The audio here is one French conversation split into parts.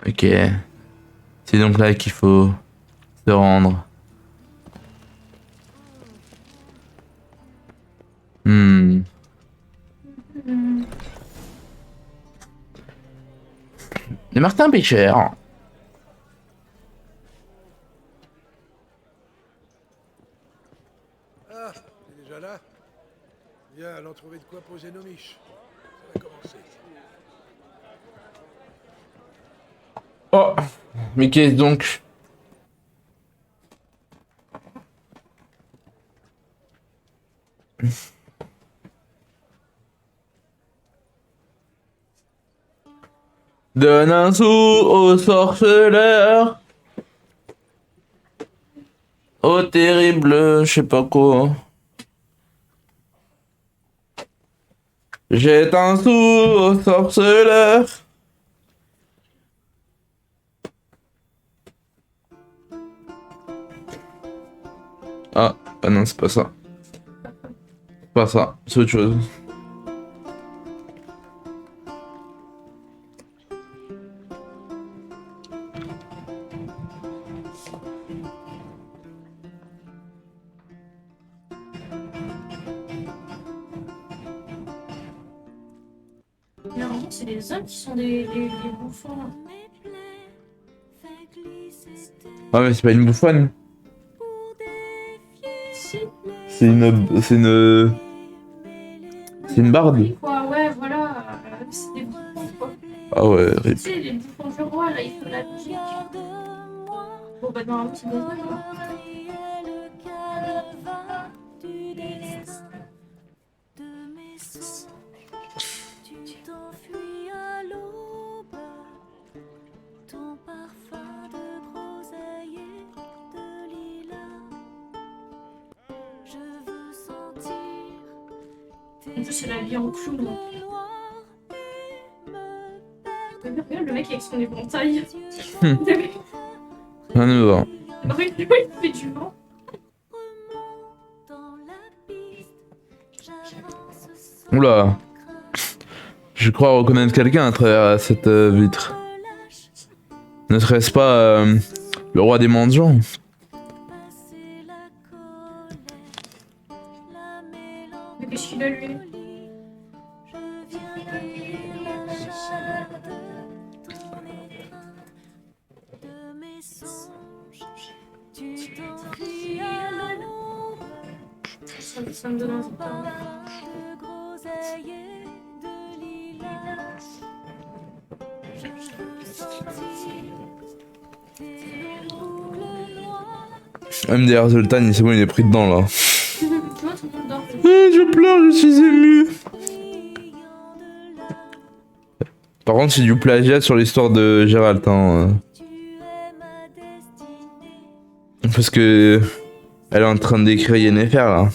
Ok. C'est donc là qu'il faut se rendre. Hmm. Le Martin Pêcheur. Ah, t'es déjà là? Viens, allons trouver de quoi poser nos miches. Ça va commencer. Oh, mais qu'est-ce donc? Donne un sou au sorceleur. Au terrible, je sais pas quoi. Jette un sou au sorceleur. Ah non, c'est pas ça. C'est pas ça, c'est autre chose. Normalement, c'est les hommes qui sont des bouffons. Ah mais c'est pas une bouffonne. Si. C'est une... C'est une... C'est une barde. Oui, quoi, ouais, voilà. C'est des bouffons, quoi. Ah ouais, Tu rip. sais, les bouffons du roi, là, ils font la musique. Bon, bah, normalement, c'est des hommes, quoi. En plus, elle a habillé en clown, donc. Regarde le mec avec son éventail. Rien ne va. Oui, il fait du vent. Oula. Je crois reconnaître quelqu'un à travers cette vitre. Ne serait-ce pas le roi des mendiants? Mais qu'est-ce qu'il a, lui? Ça me donne envie de parler. MDR Zoltan, c'est bon, il est pris dedans là. Tu vois, tout le monde dort. Je pleure, je suis ému. Par contre, c'est du plagiat sur l'histoire de Gérald. Hein. Parce que elle est en train d'écrire Yennefer là.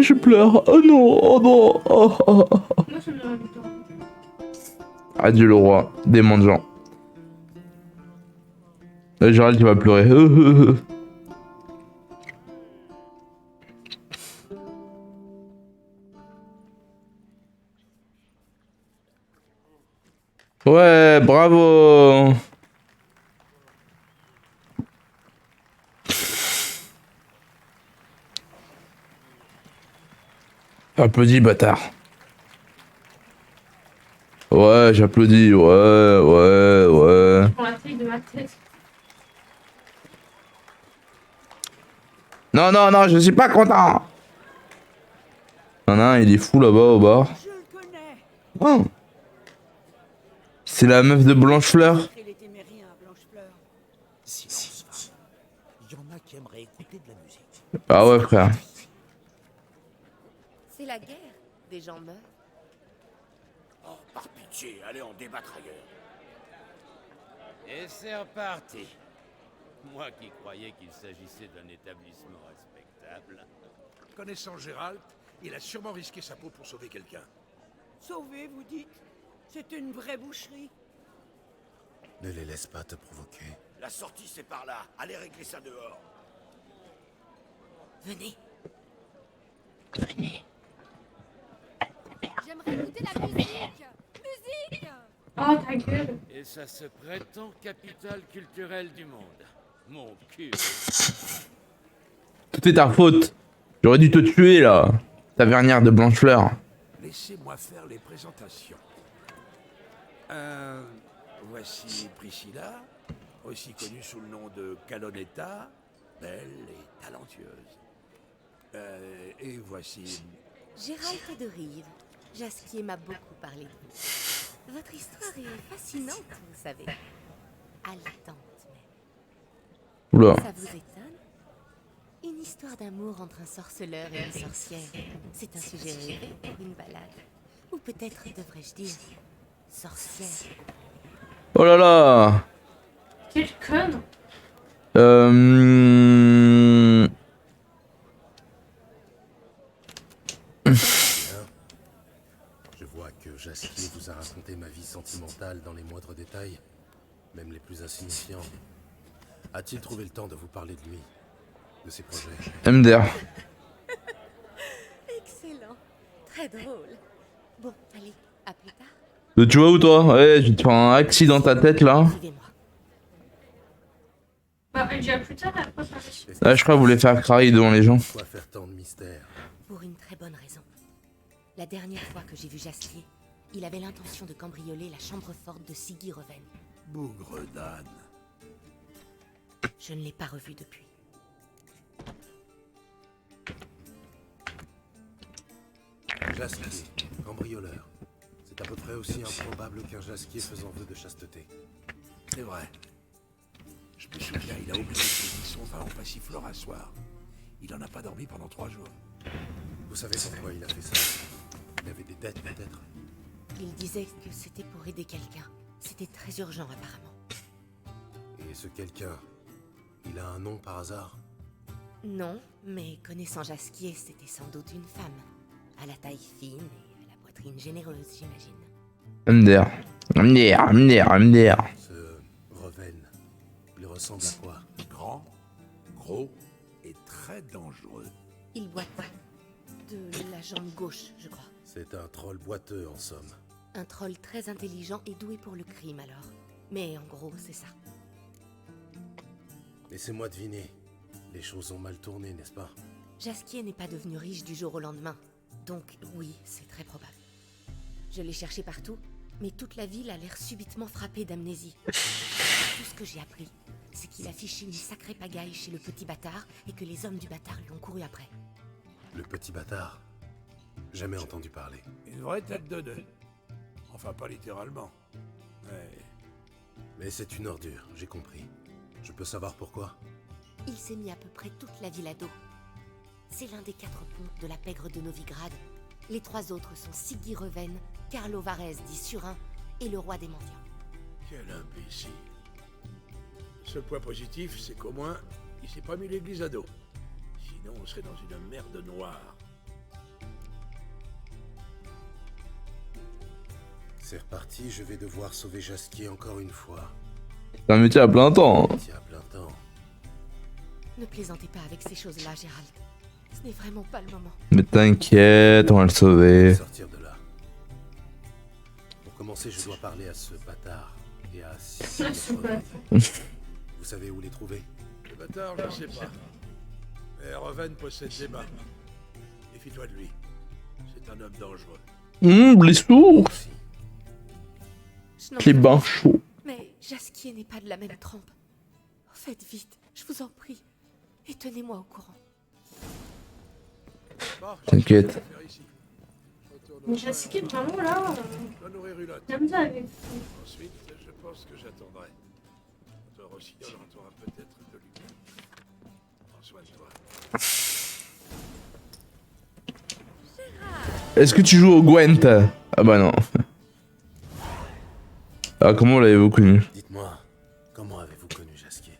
Je pleure. Oh non, oh non. Oh, oh, oh. Moi, ça me donne envie de dormir. Adieu le roi des mendiants. Gérald qui va pleurer. Ouais, bravo. Applaudis, bâtard. Ouais, j'applaudis. Ouais, ouais. Je prends la taille de ma tête. Non, non, non, je suis pas content. Non, non, il est fou là-bas au bar. Je le connais. Oh. C'est la meuf de Blanchefleur. Il était mérien à Blanchefleur. Silence, femme. Il y en a qui aimeraient écouter de la musique. Ah ouais, frère. C'est la guerre. Des gens meurent. Oh, par pitié, allez en débattre ailleurs. Et c'est reparti. Moi qui croyais qu'il s'agissait d'un établissement respectable. Connaissant Gérald, il a sûrement risqué sa peau pour sauver quelqu'un. Sauvé, vous dites? C'est une vraie boucherie. Ne les laisse pas te provoquer. La sortie, c'est par là. Allez régler ça dehors. Venez. J'aimerais écouter la musique. Musique. Oh, ta gueule. Et ça se prétend capitale culturelle du monde. Mon cul. Tout est ta faute. J'aurais dû te tuer là. Tavernière de Blanchefleur. Laissez-moi faire les présentations. Voici Priscilla, aussi connue sous le nom de Calonetta, belle et talentueuse. Et voici... Gérald de Rive. Jasquier m'a beaucoup parlé de vous. Votre histoire est fascinante, vous savez. Haletante même. Oula. Ça vous étonne? Une histoire d'amour entre un sorceleur et une sorcière. C'est un sujet rêvé pour une balade. Ou peut-être devrais-je dire sorcière. Oh là là. Quelle conne. Je vois que Jasquier vous a raconté ma vie sentimentale dans les moindres détails, même les plus insignifiants. A-t-il trouvé le temps de vous parler de lui, de ses projets? MDR. Excellent. Très drôle. Bon, allez, à plus tard. Tu vas où toi? Ouais, je vais te faire un accident dans ta tête là. Suivez-moi. Bah, elle dit à plus tard, et après, par la suite. Ah, je crois que vous voulez faire crailler devant les gens. Pourquoi faire tant de mystère? Pour une très bonne raison. La dernière fois que j'ai vu Jasquier, il avait l'intention de cambrioler la chambre forte de Siggy Reven. Bougre d'âne. Je ne l'ai pas revu depuis. Jasquier, cambrioleur. C'est à peu près aussi improbable qu'un Jasquier faisant vœu de chasteté. C'est vrai. Je me souviens, il a oublié de payer son vin en passiflore un soir. Il en a pas dormi pendant 3 jours. Vous savez pourquoi il a fait ça? Il avait des dettes peut-être? Il disait que c'était pour aider quelqu'un. C'était très urgent apparemment. Et ce quelqu'un, il a un nom par hasard? Non, mais connaissant Jasquier, c'était sans doute une femme. À la taille fine et à la poitrine généreuse, j'imagine. MDR. MDR. Ce Reven, il ressemble à quoi? Grand, gros et très dangereux. Il boite de la jambe gauche, je crois. C'est un troll boiteux en somme. Un troll très intelligent et doué pour le crime alors. Mais en gros, c'est ça. Laissez-moi deviner. Les choses ont mal tourné, n'est-ce pas? Jasquier n'est pas devenu riche du jour au lendemain. Donc oui, c'est très probable. Je l'ai cherché partout, mais toute la ville a l'air subitement frappée d'amnésie. Tout ce que j'ai appris, c'est qu'il a fiché une sacrée pagaille chez le petit bâtard et que les hommes du bâtard lui ont couru après. Le petit bâtard. Jamais entendu parler. Une vraie tête de nœud. Enfin, pas littéralement. Mais c'est une ordure, j'ai compris. Je peux savoir pourquoi? Il s'est mis à peu près toute la ville à dos. C'est l'un des 4 pontes de la pègre de Novigrad. Les 3 autres sont Siggy Reven, Carlo Varese dit Surin et le roi des mendiants. Quel imbécile. Le seul point positif, c'est qu'au moins, il s'est pas mis l'église à dos. Sinon, on serait dans une merde noire. C'est reparti, je vais devoir sauver Jasquier encore une fois. C'est un métier à plein temps. hein. Tiens, plein temps. Ne plaisantez pas avec ces choses-là, Gérald. Ce n'est vraiment pas le moment. Mais t'inquiète, on va le sauver. Sortir de là. Pour commencer, je dois parler à ce bâtard et à Ça, Siggy c'est Reven. pas. Vous savez où les trouver? Le bâtard, je sais pas. Mais Reven possède des mains. Méfie-toi de lui. C'est un homme dangereux. Blessure. Si. Je n'en Les peux bains plus. chauds. Mais Jasquier n'est pas de la même trempe. Faites vite, je vous en prie. Et tenez-moi au courant. Bon, T'inquiète. je vais faire ici. Je retourne au Mais train. Jasquier, vraiment là, Je dois nourrir Hulot. j'aime bien avec. Ensuite, je pense que j'attendrai. Notre rossignol aura peut-être de lumière. soin de toi. Est-ce que tu joues au Gwent? Ah bah non. Ah, comment l'avez-vous connu? Dites-moi, comment avez-vous connu Jasquier?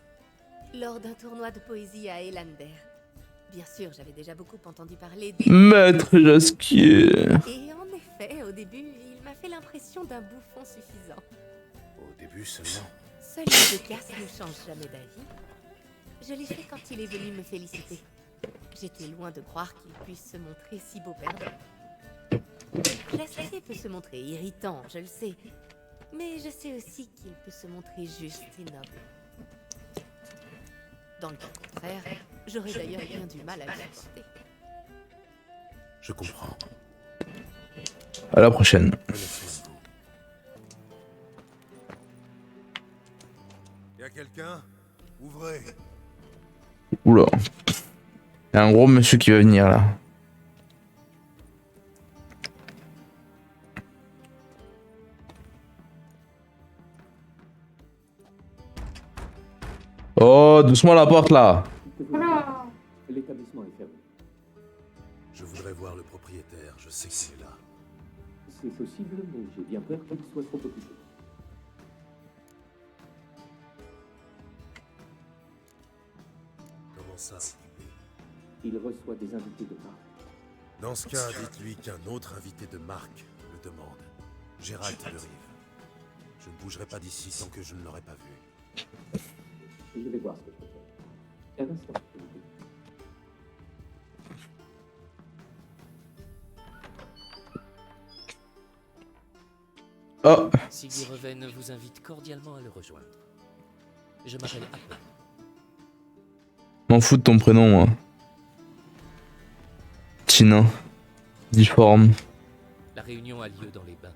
Lors d'un tournoi de poésie à Elander. Bien sûr, j'avais déjà beaucoup entendu parler des... Maître Jasquier. Et en effet, au début, il m'a fait l'impression d'un bouffon suffisant. Au début seulement. Seul le casse ne change jamais d'avis. Je l'ai fait quand il est venu me féliciter. J'étais loin de croire qu'il puisse se montrer si beau perdant. Jasquier peut se montrer irritant, je le sais. Mais je sais aussi qu'il peut se montrer juste et noble. Dans le cas contraire, j'aurais d'ailleurs bien du mal à le supporter. Je comprends. À la prochaine. Prenez soin de vous. Y'a quelqu'un? Ouvrez. Oula. Y'a un gros monsieur qui va venir là. Oh, doucement la porte là. L'établissement est fermé. Je voudrais voir le propriétaire, je sais qu'il est là. C'est possible, mais j'ai bien peur qu'il soit trop occupé. Comment ça, occupé? Il reçoit des invités de marque. Dans ce cas, dites-lui qu'un autre invité de marque le demande. Gérald de Rive. Je ne bougerai pas d'ici tant que je ne l'aurai pas vu. Je vais voir ce que je peux faire. Un instant, s'il vous plaît. Oh, Siggy Reven vous invite cordialement à le rejoindre. Je m'appelle Apple. m'en fous de ton prénom, moi. Tina. Difforme. La réunion a lieu dans les bains.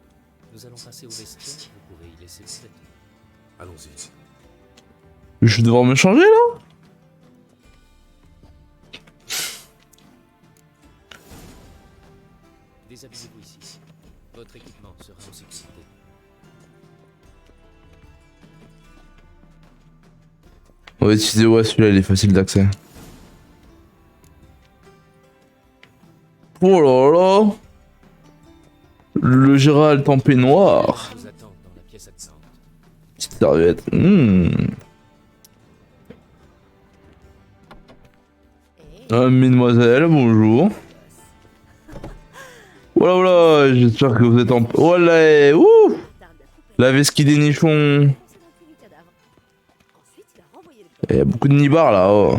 Nous allons passer au vestiaire, vous pourrez y laisser vos vêtements. Allons-y. Je vais devoir me changer là? Déshabillez-vous ici. Votre équipement sera en sécurité. On va utiliser, ouais, celui-là il est facile d'accès. Oh là là. Le Gérald en peignoir. Vous attend dans la pièce attenante. Petite serviette. Mesdemoiselles, bonjour. Voilà, voilà, j'espère que vous êtes en... Voilà, ouh. La vesquille des nichons. Il y a beaucoup de nibards là, oh.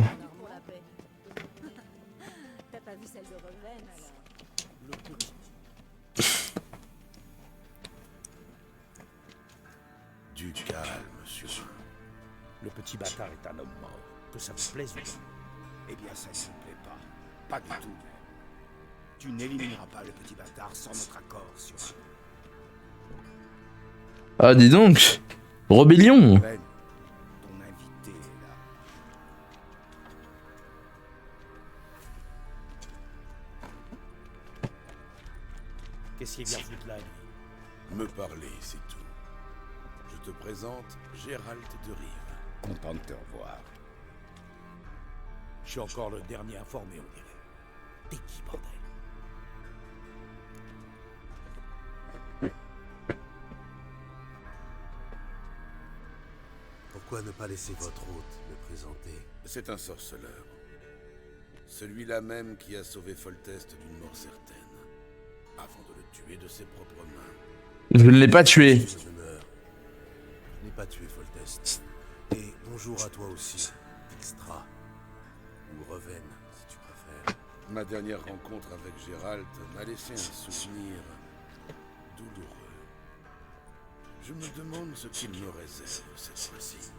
Du calme, monsieur. Le petit bâtard est un homme mort. Que ça vous plaise ou non? Eh bien, ça ne me plaît pas. Pas du tout, même. Tu n'élimineras pas le petit bâtard sans notre accord, sur... Ah, dis donc. Rébellion. Ben, ton invité est là. Qu'est-ce qu'il vient foutre là, lui? Me parler, c'est tout. Je te présente Gérald de Rive. Content de te revoir. Je suis encore le dernier informé, on dirait. T'es qui, bordel? Pourquoi ne pas laisser votre hôte le présenter? C'est un sorceleur. Celui-là même qui a sauvé Foltest d'une mort certaine. Avant de le tuer de ses propres mains. Je ne l'ai pas tué. Je meurs. Je n'ai pas tué Foltest. Et bonjour à toi aussi, Extra. Ou Reven, si tu préfères. Ma dernière rencontre avec Gérald m'a laissé un souvenir douloureux. Je me demande ce qu'il me réserve cette fois-ci.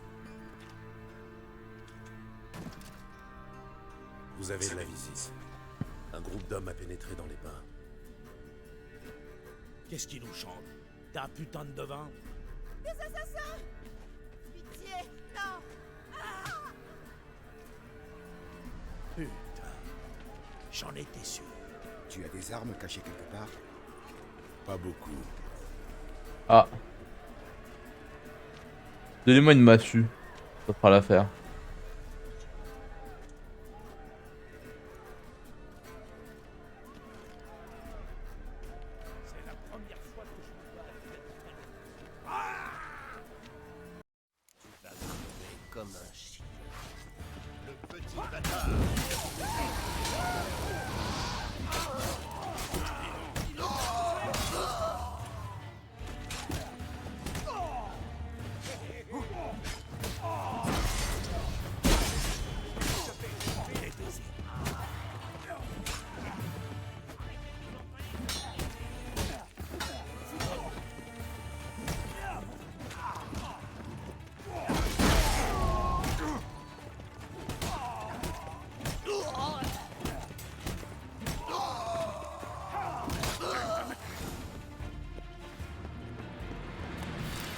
Vous avez de la visite. Un groupe d'hommes a pénétré dans les bains. Qu'est-ce qui nous chante? T'es un putain de devin? Des assassins! Pitié, non! Putain, j'en étais sûr. Tu as des armes cachées quelque part? Pas beaucoup. Ah. Donnez-moi une massue. Ça fera l'affaire.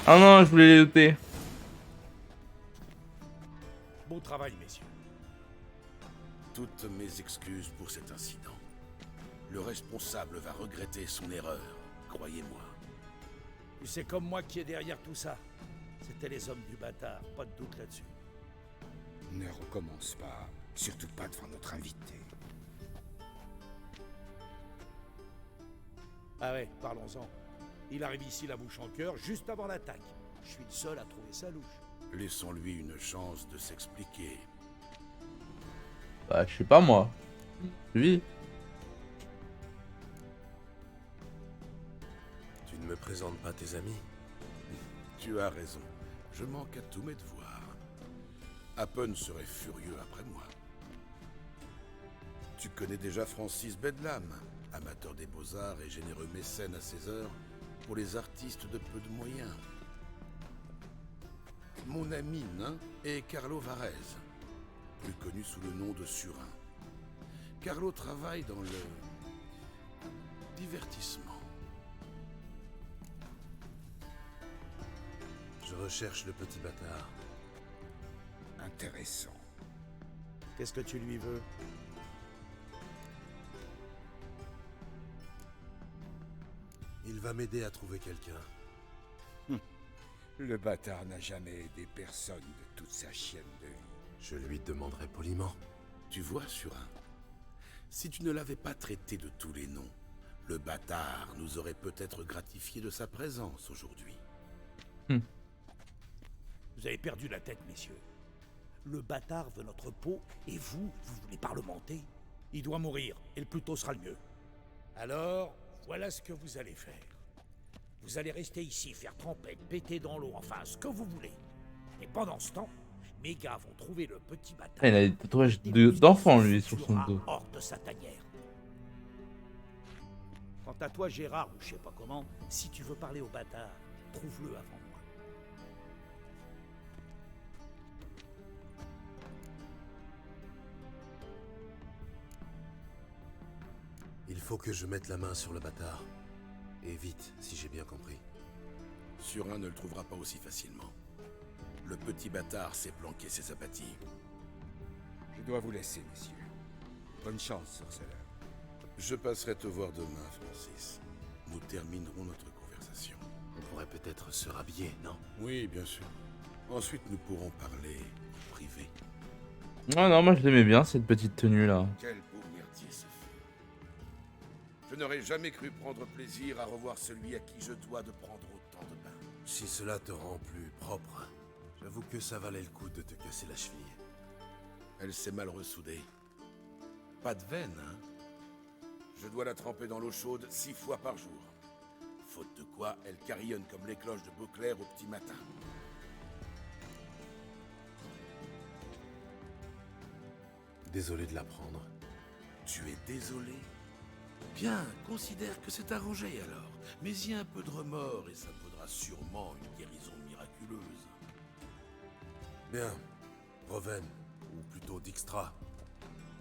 Ah non, je voulais les looter. Bon travail, messieurs. Toutes mes excuses pour cet incident. Le responsable va regretter son erreur, croyez-moi. Tu sais comme moi qui est derrière tout ça. C'était les hommes du bâtard, pas de doute là-dessus. Ne recommence pas, surtout pas devant notre invité. Ah ouais, parlons-en. Il arrive ici la bouche en cœur, juste avant l'attaque. Je suis le seul à trouver ça louche. Laissons-lui une chance de s'expliquer. Bah, je sais pas moi. Lui. Tu ne me présentes pas tes amis? Tu as raison. Je manque à tous mes devoirs. Happen serait furieux après moi. Tu connais déjà Francis Bedlam, amateur des beaux-arts et généreux mécène à ses heures pour les artistes de peu de moyens. Mon ami nain est Carlo Varese, plus connu sous le nom de Surin. Carlo travaille dans le divertissement. Je recherche le petit bâtard. Intéressant. Qu'est-ce que tu lui veux? Il va m'aider à trouver quelqu'un. Le bâtard n'a jamais aidé personne de toute sa chienne de vie. Je lui demanderai poliment. Tu vois, Surin, si tu ne l'avais pas traité de tous les noms, le bâtard nous aurait peut-être gratifié de sa présence aujourd'hui. Vous avez perdu la tête, messieurs. Le bâtard veut notre peau, et vous voulez parlementer? Il doit mourir, et le plus tôt sera le mieux. Alors, voilà ce que vous allez faire. Vous allez rester ici, faire trempette, péter dans l'eau, enfin, ce que vous voulez. Et pendant ce temps, mes gars vont trouver le petit bâtard. Il a des tatouages d'enfants, lui, sur son dos. Hors de sa tanière. Quant à toi, Gérard, ou je sais pas comment, si tu veux parler au bâtard, trouve-le avant moi. Il faut que je mette la main sur le bâtard. Et vite, si j'ai bien compris. Surin ne le trouvera pas aussi facilement. Le petit bâtard sait planquer ses abattis. Je dois vous laisser, messieurs. Bonne chance sur cela. Je passerai te voir demain, Francis. Nous terminerons notre conversation. On pourrait peut-être se rhabiller, non? Oui, bien sûr. Ensuite, nous pourrons parler en privé. Ah non, moi je l'aimais bien, cette petite tenue là. Quel beau merdier ce fut. Je n'aurais jamais cru prendre plaisir à revoir celui à qui je dois de prendre autant de bains. Si cela te rend plus propre, j'avoue que ça valait le coup de te casser la cheville. Elle s'est mal ressoudée. Pas de veine, hein? Je dois la tremper dans l'eau chaude 6 fois par jour. Faute de quoi, elle carillonne comme les cloches de Beauclair au petit matin. Désolé de l'apprendre. Tu es désolé? Bien, considère que c'est arrangé alors. Mais il y a un peu de remords et ça vaudra sûrement une guérison miraculeuse. Bien, Proven, ou plutôt Dijkstra.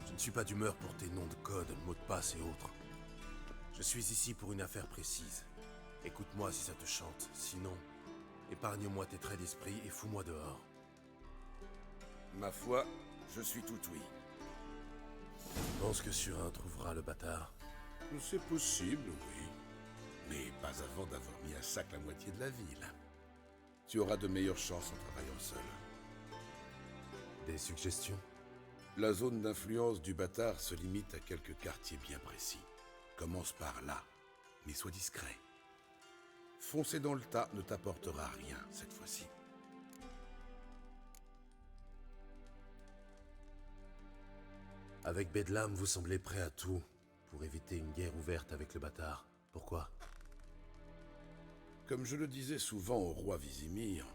Je ne suis pas d'humeur pour tes noms de code, mots de passe et autres. Je suis ici pour une affaire précise. Écoute-moi si ça te chante, sinon, épargne-moi tes traits d'esprit et fous-moi dehors. Ma foi, je suis tout oui. Je pense que Surin trouvera le bâtard. C'est possible, oui. Mais pas avant d'avoir mis à sac la moitié de la ville. Tu auras de meilleures chances en travaillant seul. Des suggestions? La zone d'influence du bâtard se limite à quelques quartiers bien précis. Commence par là, mais sois discret. Foncer dans le tas ne t'apportera rien cette fois-ci. Avec Bedlam, vous semblez prêt à tout pour éviter une guerre ouverte avec le bâtard. Pourquoi? Comme je le disais souvent au roi Vizimir,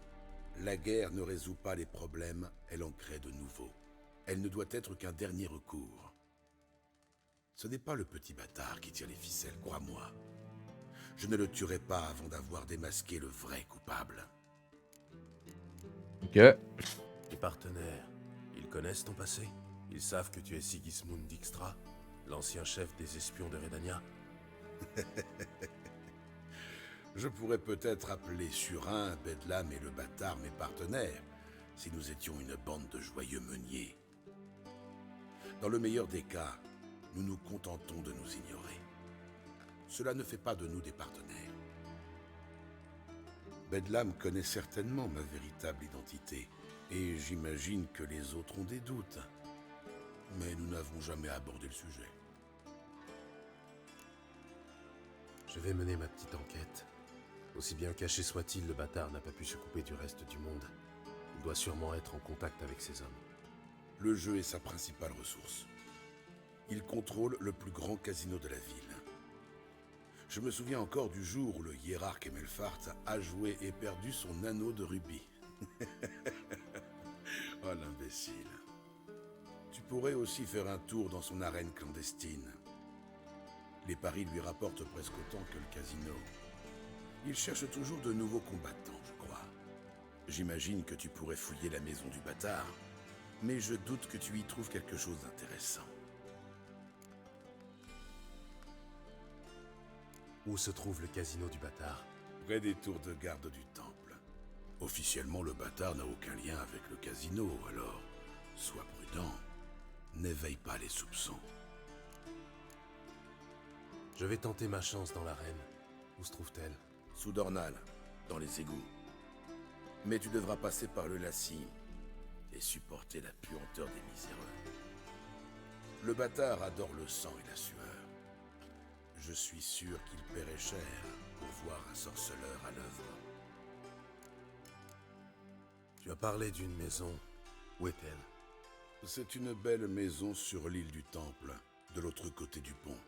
la guerre ne résout pas les problèmes, elle en crée de nouveaux. Elle ne doit être qu'un dernier recours. Ce n'est pas le petit bâtard qui tire les ficelles, crois-moi. Je ne le tuerai pas avant d'avoir démasqué le vrai coupable. Ok. Tes partenaires, ils connaissent ton passé? Ils savent que tu es Sigismund Dijkstra, l'ancien chef des espions de Redania? Je pourrais peut-être appeler Surin, Bedlam et le bâtard mes partenaires, si nous étions une bande de joyeux meuniers. Dans le meilleur des cas, nous nous contentons de nous ignorer. Cela ne fait pas de nous des partenaires. Bedlam connaît certainement ma véritable identité, et j'imagine que les autres ont des doutes. Mais nous n'avons jamais abordé le sujet. Je vais mener ma petite enquête. Aussi bien caché soit-il, le bâtard n'a pas pu se couper du reste du monde. Il doit sûrement être en contact avec ces hommes. Le jeu est sa principale ressource. Il contrôle le plus grand casino de la ville. Je me souviens encore du jour où le hiérarque Emelfart a joué et perdu son anneau de rubis. Oh l'imbécile. Tu pourrais aussi faire un tour dans son arène clandestine. Les paris lui rapportent presque autant que le casino. Il cherche toujours de nouveaux combattants, je crois. J'imagine que tu pourrais fouiller la maison du bâtard, mais je doute que tu y trouves quelque chose d'intéressant. Où se trouve le casino du bâtard? Près des tours de garde du temple. Officiellement, le bâtard n'a aucun lien avec le casino, alors sois prudent. N'éveille pas les soupçons. Je vais tenter ma chance dans l'arène. Où se trouve-t-elle? Sous Dornal, dans les égouts. Mais tu devras passer par le Lassie et supporter la puanteur des miséreux. Le bâtard adore le sang et la sueur. Je suis sûr qu'il paierait cher pour voir un sorceleur à l'œuvre. Tu as parlé d'une maison. Où est-elle? C'est une belle maison sur l'île du Temple, de l'autre côté du pont.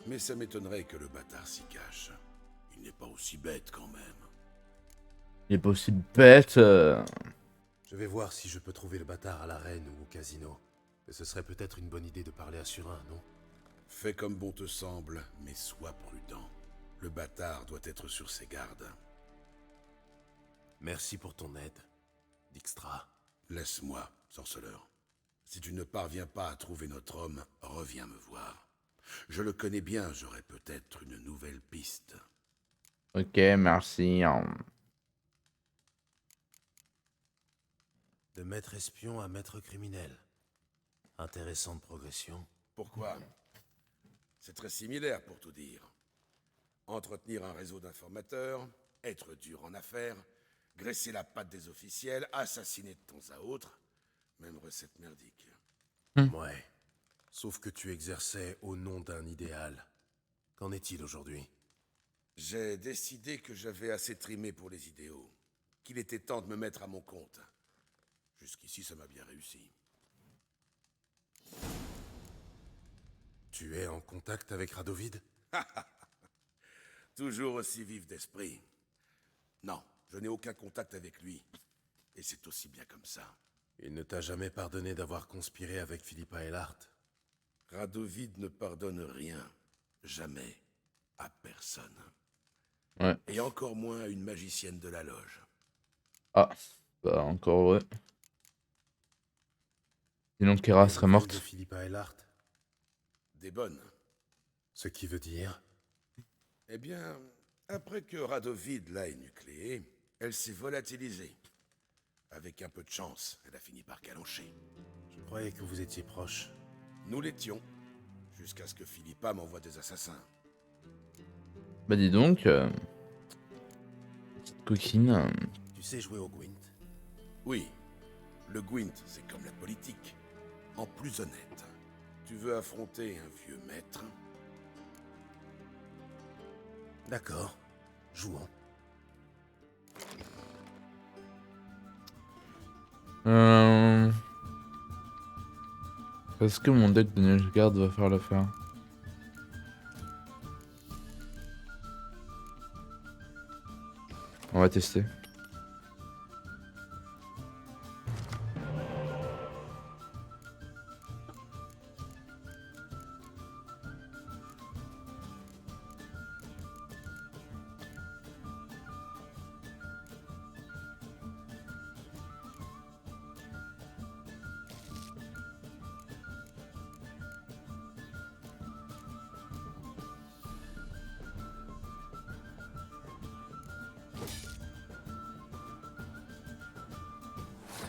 Mais ça m'étonnerait que le bâtard s'y cache. Il n'est pas aussi bête quand même. Il est pas aussi bête. Je vais voir si je peux trouver le bâtard à l'arène ou au casino. Et ce serait peut-être une bonne idée de parler à Surin, non? Fais comme bon te semble, mais sois prudent. Le bâtard doit être sur ses gardes. Merci pour ton aide, Dijkstra. Laisse-moi, sorceleur. Si tu ne parviens pas à trouver notre homme, reviens me voir. Je le connais bien, j'aurai peut-être une nouvelle piste. Ok, merci. De maître espion à maître criminel. Intéressante progression. Pourquoi? C'est très similaire pour tout dire. Entretenir un réseau d'informateurs, être dur en affaires, graisser la patte des officiels, assassiner de temps à autre. Même recette merdique. Ouais. Sauf que tu exerçais au nom d'un idéal. Qu'en est-il aujourd'hui? J'ai décidé que j'avais assez trimé pour les idéaux. Qu'il était temps de me mettre à mon compte. Jusqu'ici, ça m'a bien réussi. Tu es en contact avec Radovid? Toujours aussi vif d'esprit. Non, je n'ai aucun contact avec lui. Et c'est aussi bien comme ça. Il ne t'a jamais pardonné d'avoir conspiré avec Philippa Eilhart? Radovid ne pardonne rien. Jamais. À personne. Ouais. Et encore moins à une magicienne de la loge. Ah, bah encore ouais. Sinon Kera serait morte. De Philippa Eilhart? Des bonnes. Ce qui veut dire? Eh bien, après que Radovid l'a énucléée, elle s'est volatilisée. Avec un peu de chance, elle a fini par calancher. Je croyais que vous étiez proches. Nous l'étions. Jusqu'à ce que Philippa m'envoie des assassins. Bah dis donc, petite coquine. Tu sais jouer au Gwent? Oui, le Gwent, c'est comme la politique. En plus honnête. Tu veux affronter un vieux maître? D'accord. Jouons. Est-ce que mon deck de Nilfgaard va faire l'affaire? On va tester.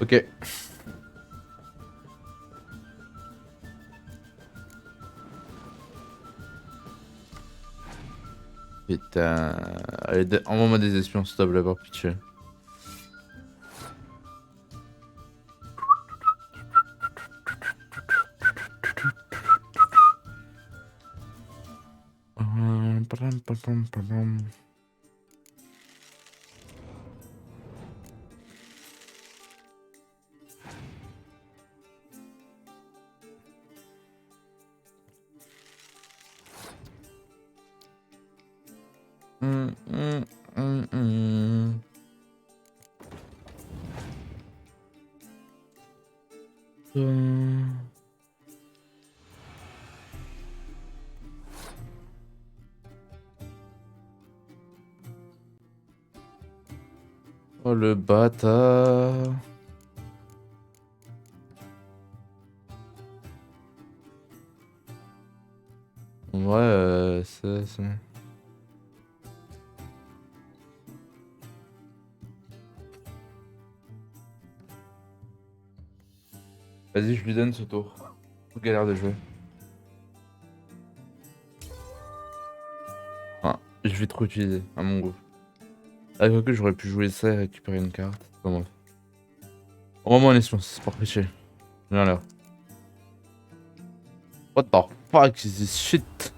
Ok. Putain. Allez, envoie-moi des espions, s'il te plaît, par pitié. Oh le bâtard. Ouais, c'est... Vas-y, je lui donne ce tour. Galère de jouer. Ah, je vais trop utiliser à mon goût. Ah, que j'aurais pu jouer ça et récupérer une carte. Enfin, bref. Envoie-moi un espion, c'est pas tricher. Viens là. What the fuck is this shit?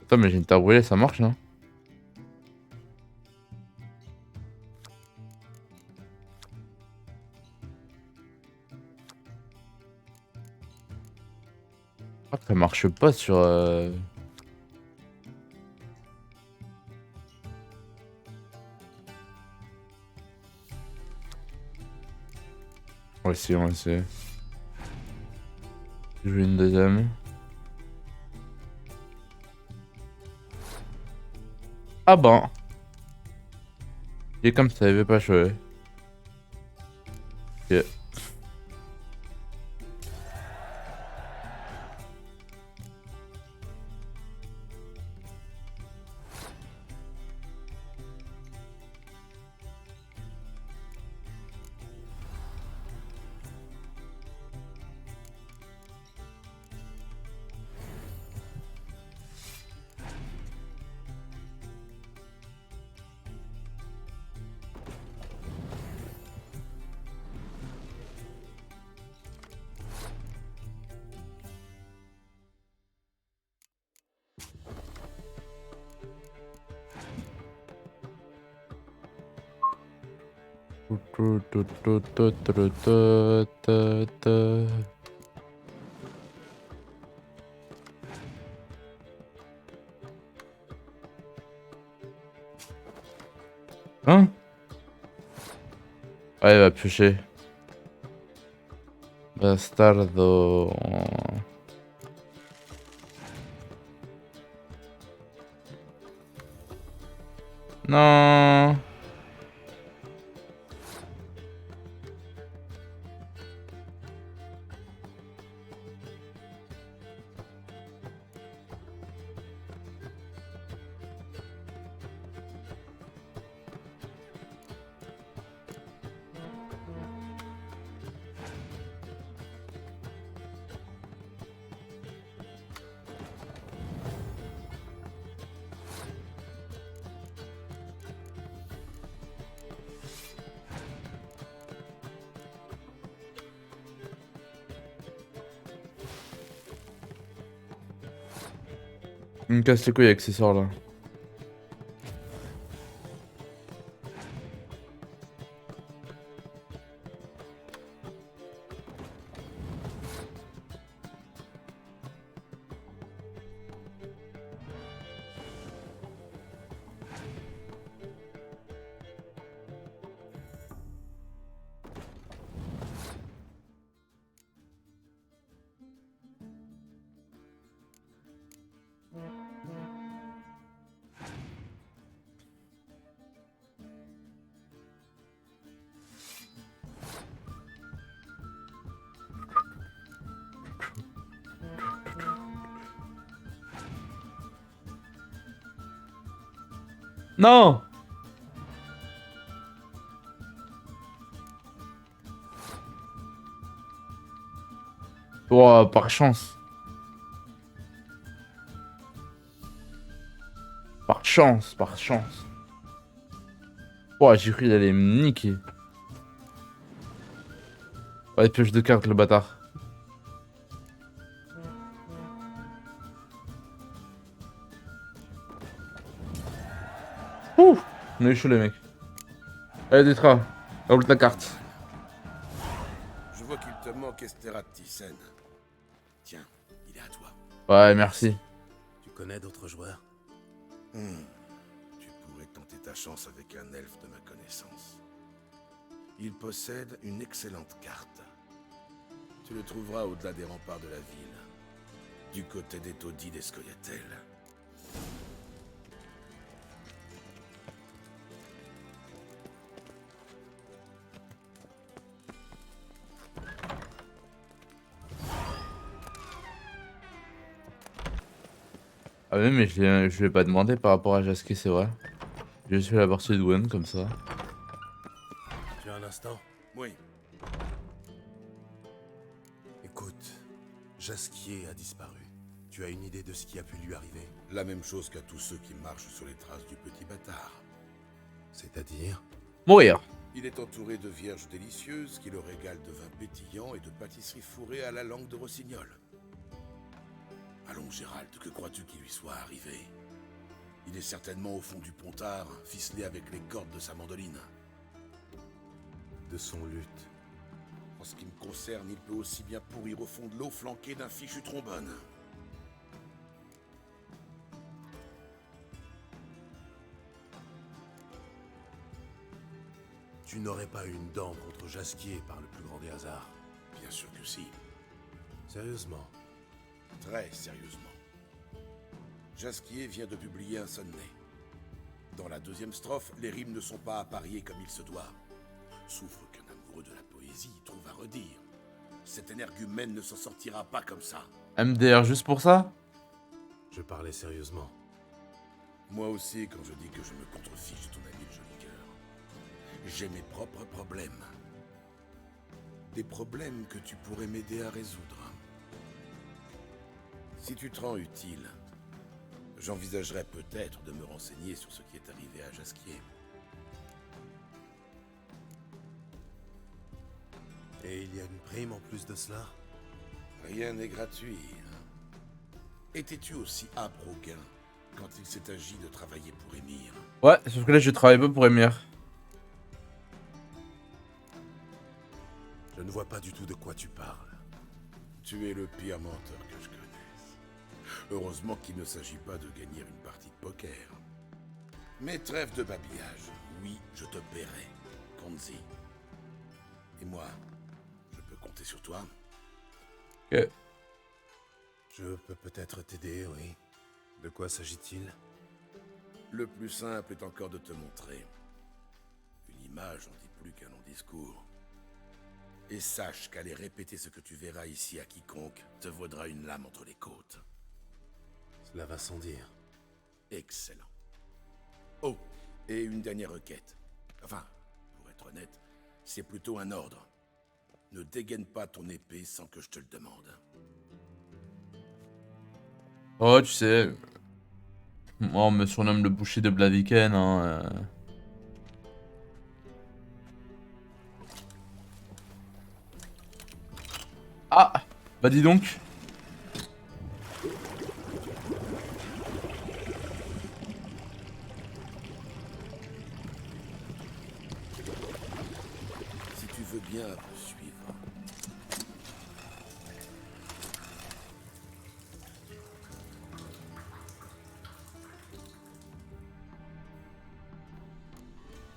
Attends, mais j'ai une terre brûlée, ça marche, non? Ah, ça marche pas sur... On va essayer, on va essayer. Je vais une deuxième. Ah ben. Il est comme ça, il veut pas jouer. Ok. Hein? Ouais, il va piocher. Bastardo. Non. Il me casse les couilles avec ces sorts là. Non! Oh, par chance. Par chance, par chance. Oh, j'ai cru qu'il allait me niquer. Ouais, pioche de cartes, le bâtard. Ouh! On a eu chaud, les mecs. Allez, Détra, roule ta carte. Je vois qu'il te manque Estera de Thyssen. Tiens, il est à toi. Ouais, merci. Tu connais d'autres joueurs? Tu pourrais tenter ta chance avec un elfe de ma connaissance. Il possède une excellente carte. Tu le trouveras au-delà des remparts de la ville, du côté des taudis d'Escoyatel. Ah oui, mais je l'ai pas demandé par rapport à Jasquet, c'est vrai. J'ai juste fait la partie de Gwen comme ça. Tu as un instant? Oui. Écoute, Jasquier a disparu. Tu as une idée de ce qui a pu lui arriver? La même chose qu'à tous ceux qui marchent sur les traces du petit bâtard. C'est-à-dire? Mourir. Il est entouré de vierges délicieuses qui le régalent de vins pétillants et de pâtisseries fourrées à la langue de rossignol. Allons, Gérald, que crois-tu qu'il lui soit arrivé? Il est certainement au fond du pontard, ficelé avec les cordes de sa mandoline. De son luth. En ce qui me concerne, il peut aussi bien pourrir au fond de l'eau flanqué d'un fichu trombone. Tu n'aurais pas une dent contre Jasquier par le plus grand des hasards? Bien sûr que si. Sérieusement? Très sérieusement. Jasquier vient de publier un sonnet. Dans la deuxième strophe, les rimes ne sont pas appariées comme il se doit. Souffre qu'un amoureux de la poésie trouve à redire. Cet énergumène ne s'en sortira pas comme ça. MDR juste pour ça? Je parlais sérieusement. Moi aussi, quand je dis que je me contrefiche de ton ami le joli cœur. J'ai mes propres problèmes. Des problèmes que tu pourrais m'aider à résoudre. Si tu te rends utile, j'envisagerais peut-être de me renseigner sur ce qui est arrivé à Jasquier. Et il y a une prime en plus de cela? Rien n'est gratuit. Étais-tu aussi âpre au gain quand il s'est agi de travailler pour Émir? Ouais, sauf que là je travaille pas pour Émir. Je ne vois pas du tout de quoi tu parles. Tu es le pire menteur que je connaisse. Heureusement qu'il ne s'agit pas de gagner une partie de poker. Mais trêve de babillage. Oui, je te paierai, Konzi. Et moi, je peux compter sur toi? Ok. Je peux peut-être t'aider, oui. De quoi s'agit-il? Le plus simple est encore de te montrer. Une image en dit plus qu'un long discours. Et sache qu'aller répéter ce que tu verras ici à quiconque te vaudra une lame entre les côtes. Cela va sans dire. Excellent. Oh, et une dernière requête. Enfin, pour être honnête, c'est plutôt un ordre. Ne dégaine pas ton épée sans que je te le demande. Oh, tu sais. Moi, on me surnomme le boucher de Blaviken, hein. Ah! Bah dis donc. Si tu veux bien me suivre.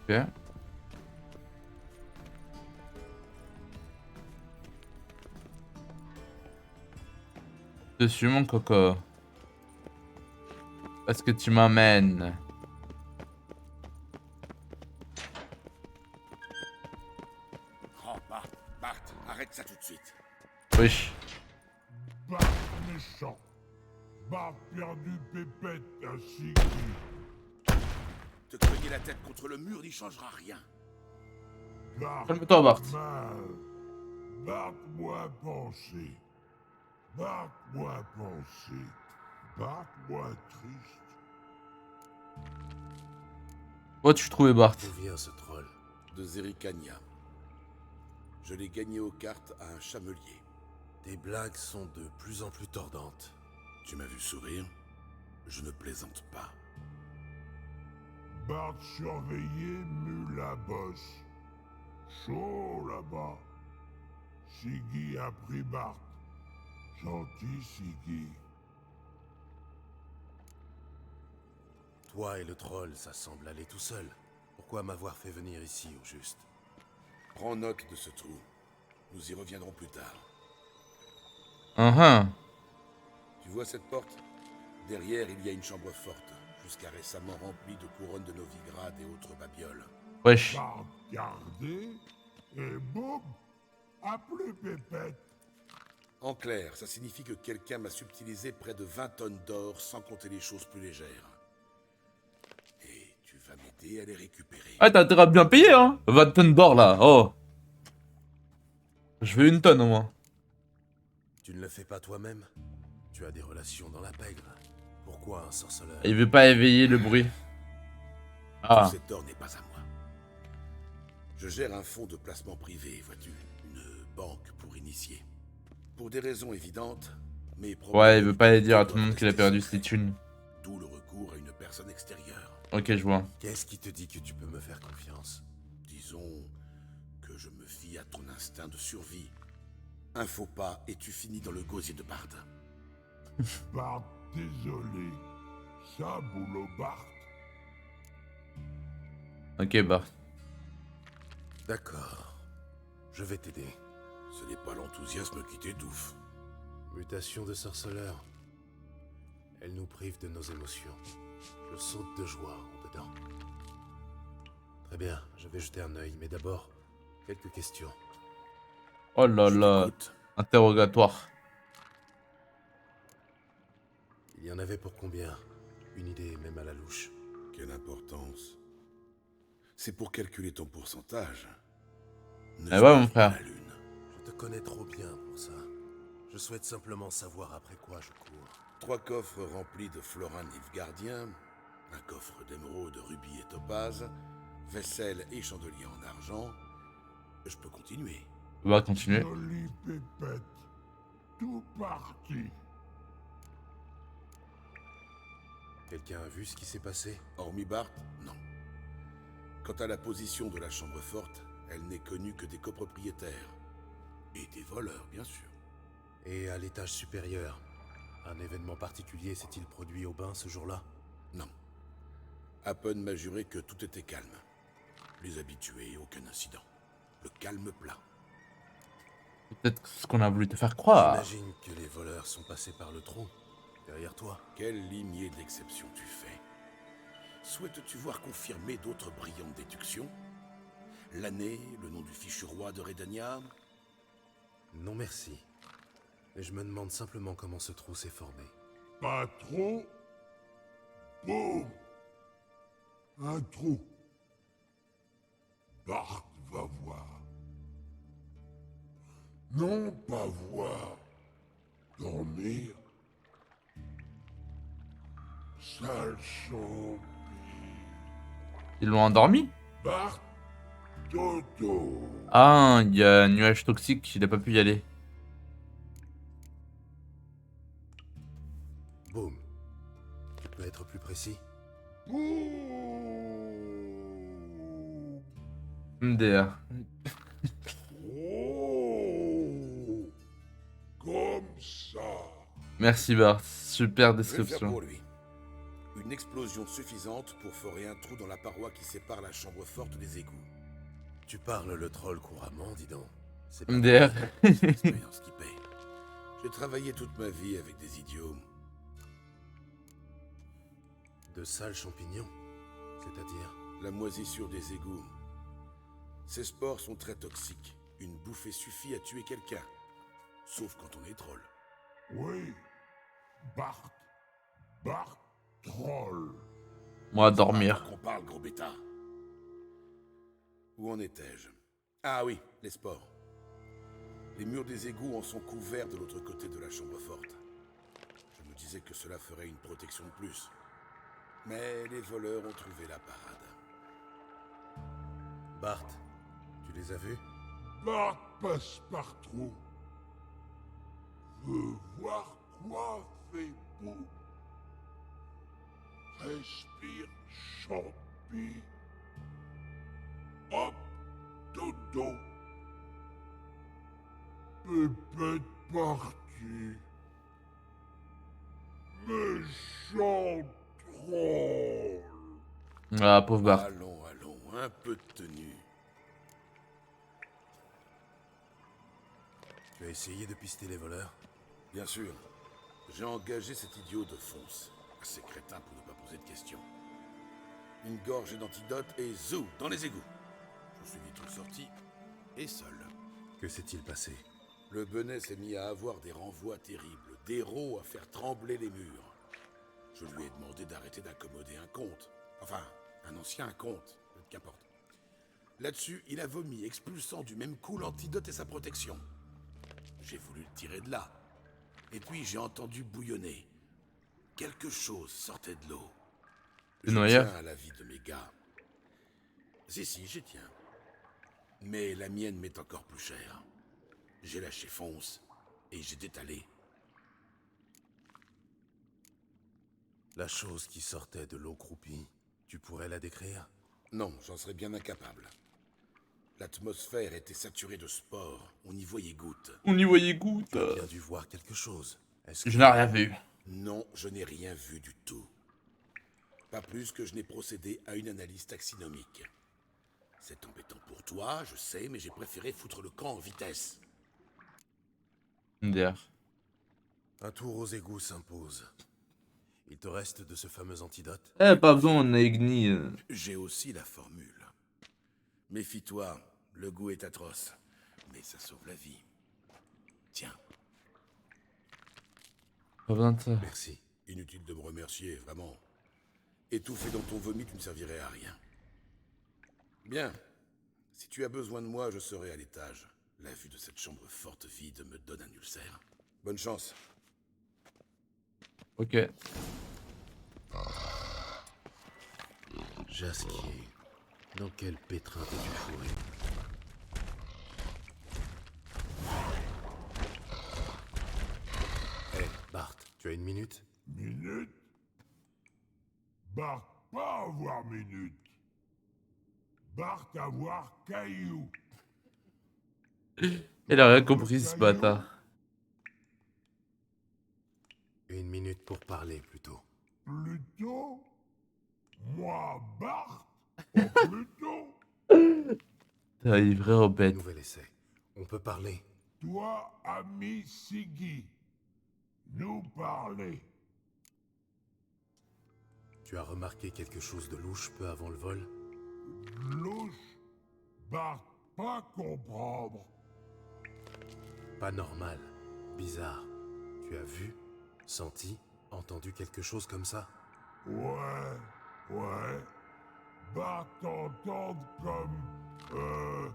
Ok. Dessus mon coco. Est-ce que tu m'emmènes? Oh, Bart, arrête ça tout de suite. Oui. Bart méchant. Bart perdu pépette à Sigrid. Te te cogner la tête contre le mur n'y changera rien. Calme-toi, Bart. Bart-moi penser. Bart-moi penser. Bart-moi triste. Où as-tu trouvé Bart? D'où vient ce troll? De Zerikania. Je l'ai gagné aux cartes à un chamelier. Tes blagues sont de plus en plus tordantes. Tu m'as vu sourire? Je ne plaisante pas. Bart surveillait mule la bosse. Chaud là-bas. Siggy a pris Bart. Gentil Siggy. Toi et le troll, ça semble aller tout seul. Pourquoi m'avoir fait venir ici, au juste? Prends note de ce trou. Nous y reviendrons plus tard. Tu vois cette porte? Derrière, il y a une chambre forte, jusqu'à récemment remplie de couronnes de Novigrad et autres babioles. Wesh. Bart gardé, et boum, appelé Pépette. En clair, ça signifie que quelqu'un m'a subtilisé près de 20 tonnes d'or, sans compter les choses plus légères. Et tu vas m'aider à les récupérer. Ah, t'as intérêt à bien payer, hein. 20 tonnes d'or, là. Oh. Je veux 1 tonne, au moins. Tu ne le fais pas toi-même? Tu as des relations dans la pègre. Pourquoi un sorceleur? Il veut pas éveiller le bruit. Ah. Tout cet or n'est pas à moi. Je gère un fonds de placement privé, vois-tu. Une banque pour initier. Pour des raisons évidentes, mais ouais, il veut pas dire à tout le monde qu'il a perdu ses thunes. D'où le recours à une personne extérieure. Ok, je vois. Qu'est-ce qui te dit que tu peux me faire confiance? Disons que je me fie à ton instinct de survie. Un faux pas et tu finis dans le gosier de Bard. Bart, désolé. Ça, boulot Bart. Ok, Bart. D'accord. Je vais t'aider. Ce n'est pas l'enthousiasme qui t'étouffe. Mutation de sorceleur. Elle nous prive de nos émotions. Je saute de joie en dedans. Très bien, je vais jeter un œil, mais d'abord, quelques questions. Oh là là. Interrogatoire. Il y en avait pour combien? Une idée, même à la louche. Quelle importance. C'est pour calculer ton pourcentage. Eh ouais, mon frère. Je te connais trop bien pour ça. Je souhaite simplement savoir après quoi je cours. 3 coffres remplis de florins nilfgaardiens, un coffre d'émeraudes, rubis et topazes, vaisselle et chandelier en argent. Je peux continuer. On va continuer. Jolie Pépette. Tout parti. Quelqu'un a vu ce qui s'est passé? Hormis Bart, non. Quant à la position de la chambre forte, elle n'est connue que des copropriétaires. Et des voleurs, bien sûr. Et à l'étage supérieur, un événement particulier s'est-il produit au bain ce jour-là? Non. Happen m'a juré que tout était calme. Les habitués, aucun incident. Le calme plat. Peut-être ce qu'on a voulu te faire croire. J'imagine que les voleurs sont passés par le trou, derrière toi. Quelle lignée d'exception tu fais? Souhaites-tu voir confirmer d'autres brillantes déductions? L'année, le nom du fichu roi de Redania? Non merci. Mais je me demande simplement comment ce trou s'est formé. Pas trop. Boum. Un trou. Bart va voir. Non pas voir. Dormir. Sale champi. Ils l'ont endormi? Bart. Toto. Ah, il y a un nuage toxique, il a pas pu y aller. Boum. Tu peux être plus précis? MDR. Oh, comme ça. Merci Bart, super Je vais le faire description. pour lui. Une explosion suffisante pour forer un trou dans la paroi qui sépare la chambre forte des égouts. Tu parles le troll couramment, dis donc. C'est pas MDR. L'expérience qui paye. J'ai travaillé toute ma vie avec des idiots. De sales champignons, c'est-à-dire? La moisissure des égouts. Ces spores sont très toxiques. Une bouffée suffit à tuer quelqu'un. Sauf quand on est troll. Oui. Bart. Bart. Troll. Moi, dormir. parle, gros bêta. Où en étais-je? Ah oui, les sports. Les murs des égouts en sont couverts de l'autre côté de la chambre forte. Je me disais que cela ferait une protection de plus. Mais les voleurs ont trouvé la parade. Bart, tu les as vus? Bart Passepartout veut voir quoi fait beau. Respire champi. Hop, dodo. Pépette partie. Méchant troll. Ah, pauvre Bart. Allons, allons, un peu de tenue. Tu as essayé de pister les voleurs? Bien sûr. J'ai engagé cet idiot de Fonce. Assez crétin pour ne pas poser de questions. Une gorgée d'antidote et zou, dans les égouts. Je suis vite sorti, et seul. Que s'est-il passé? Le Benet s'est mis à avoir des renvois terribles, des rots à faire trembler les murs. Je lui ai demandé d'arrêter d'accommoder un comte. Enfin, un ancien comte, qu'importe. Là-dessus, il a vomi, expulsant du même coup l'antidote et sa protection. J'ai voulu le tirer de là. Et puis j'ai entendu bouillonner. Quelque chose sortait de l'eau. Je tiens à la vie de mes gars. Si, j'y tiens. Mais la mienne m'est encore plus chère. J'ai lâché Fonce et j'ai détalé. La chose qui sortait de l'eau croupie, tu pourrais la décrire? Non, j'en serais bien incapable. L'atmosphère était saturée de spores, on y voyait gouttes. On y voyait gouttes. Tu as bien dû voir quelque chose. Je n'ai rien vu. Non, je n'ai rien vu du tout. Pas plus que je n'ai procédé à une analyse taxinomique. C'est embêtant pour toi, je sais, mais j'ai préféré foutre le camp en vitesse. Un tour aux égouts s'impose. Il te reste de ce fameux antidote? Eh, pas besoin, on a Igni. J'ai aussi la formule. Méfie-toi, le goût est atroce, mais ça sauve la vie. Tiens. Pas besoin de ça. Merci. Inutile de me remercier, vraiment. Étouffé dans ton vomi, tu ne servirais à rien. Bien. Si tu as besoin de moi, je serai à l'étage. La vue de cette chambre forte vide me donne un ulcère. Bonne chance. Ok. Jasquier. Dans quel pétrin t'es-tu fourré? Hé, Bart, tu as une minute? Minute? Bart pas avoir minute. Bart avoir caillou. Il a rien compris, ce bâtard. Une minute pour parler, plutôt. Plutôt? Moi, Bart? Plutôt? T'es livré au bête. Nouvel essai. On peut parler. Toi, ami Siggy. Nous parler. Tu as remarqué quelque chose de louche peu avant le vol? Louche? Bart pas comprendre. Pas normal. Bizarre. Tu as vu, senti, entendu quelque chose comme ça? Ouais. Bart t'entendre comme...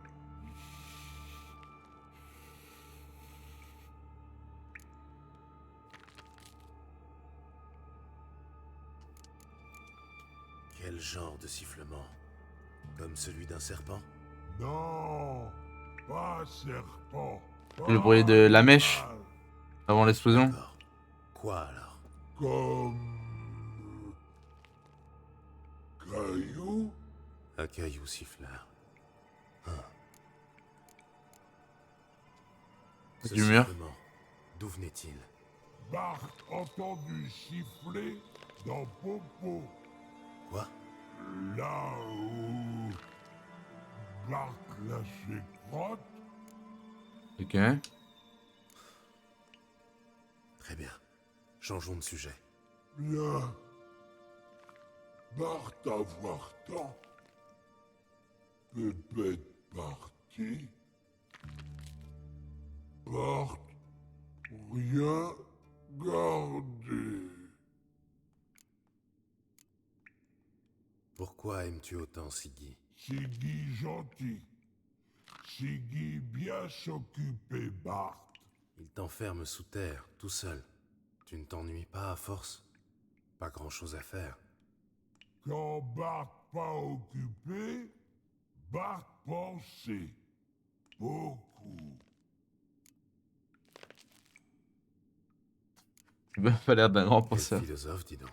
Quel genre de sifflement? Comme celui d'un serpent? Non, pas serpent. Le bruit de la mèche avant l'explosion. Quoi alors? Comme... caillou? Un caillou siffleur. Ce Du mur. sifflement, d'où venait-il? Bart entendu siffler dans Popo. Quoi? Là où... Bart lâchait crotte. Ok. Très bien. Changeons de sujet. Bien. Bart avoir temps. Pépette partie. Bart rien gardé. Pourquoi aimes-tu autant Siggy? Siggy gentil. Siggy bien s'occuper, Bart. Il t'enferme sous terre, tout seul. Tu ne t'ennuies pas à force? Pas grand-chose à faire. Quand Bart pas occupé, Bart pensait. Beaucoup. Il m'a pas l'air d'un grand Quel penseur. philosophe, dis donc.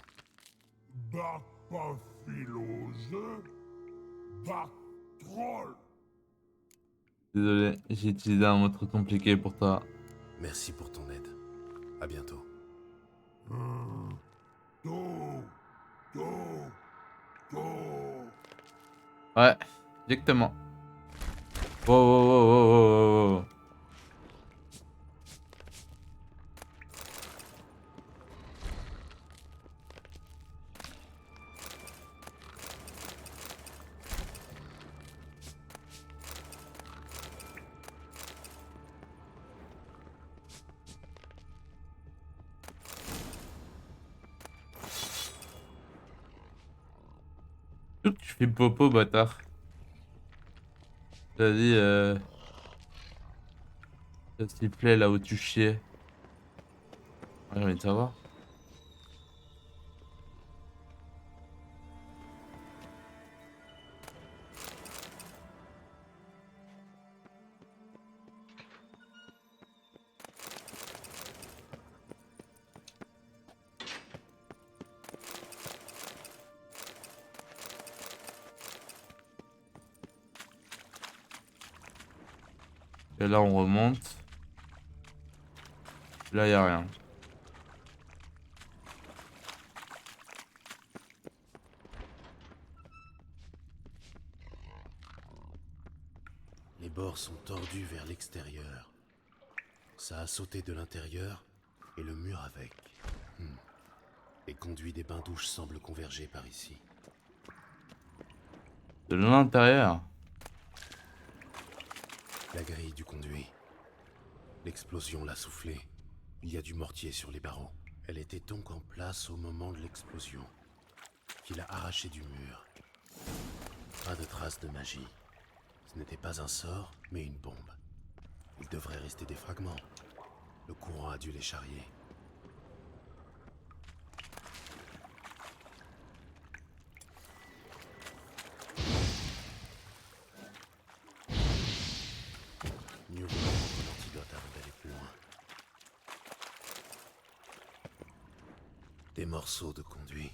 Bart pas philosophe, Bart troll. Désolé, j'ai utilisé un mot trop compliqué pour toi. Merci pour ton aide. À bientôt. Tôt, tôt, tôt. Ouais, exactement. Wow, wow, wow, wow, wow, wow. Tu fais popo, bâtard. T'as dit, s'il te plaît, là où tu chiais. Ouais, j'ai envie de savoir. Et là, on remonte. Là, y a rien. Les bords sont tordus vers l'extérieur. Ça a sauté de l'intérieur et le mur avec. Les conduits des bains-douches semblent converger par ici. De l'intérieur. La grille du conduit. L'explosion l'a soufflé. Il y a du mortier sur les barreaux. Elle était donc en place au moment de l'explosion, qui l'a arrachée du mur. Pas de traces de magie. Ce n'était pas un sort, mais une bombe. Il devrait rester des fragments. Le courant a dû les charrier. Mieux vaut prendre l'antidote avant d'aller plus loin. Des morceaux de conduit.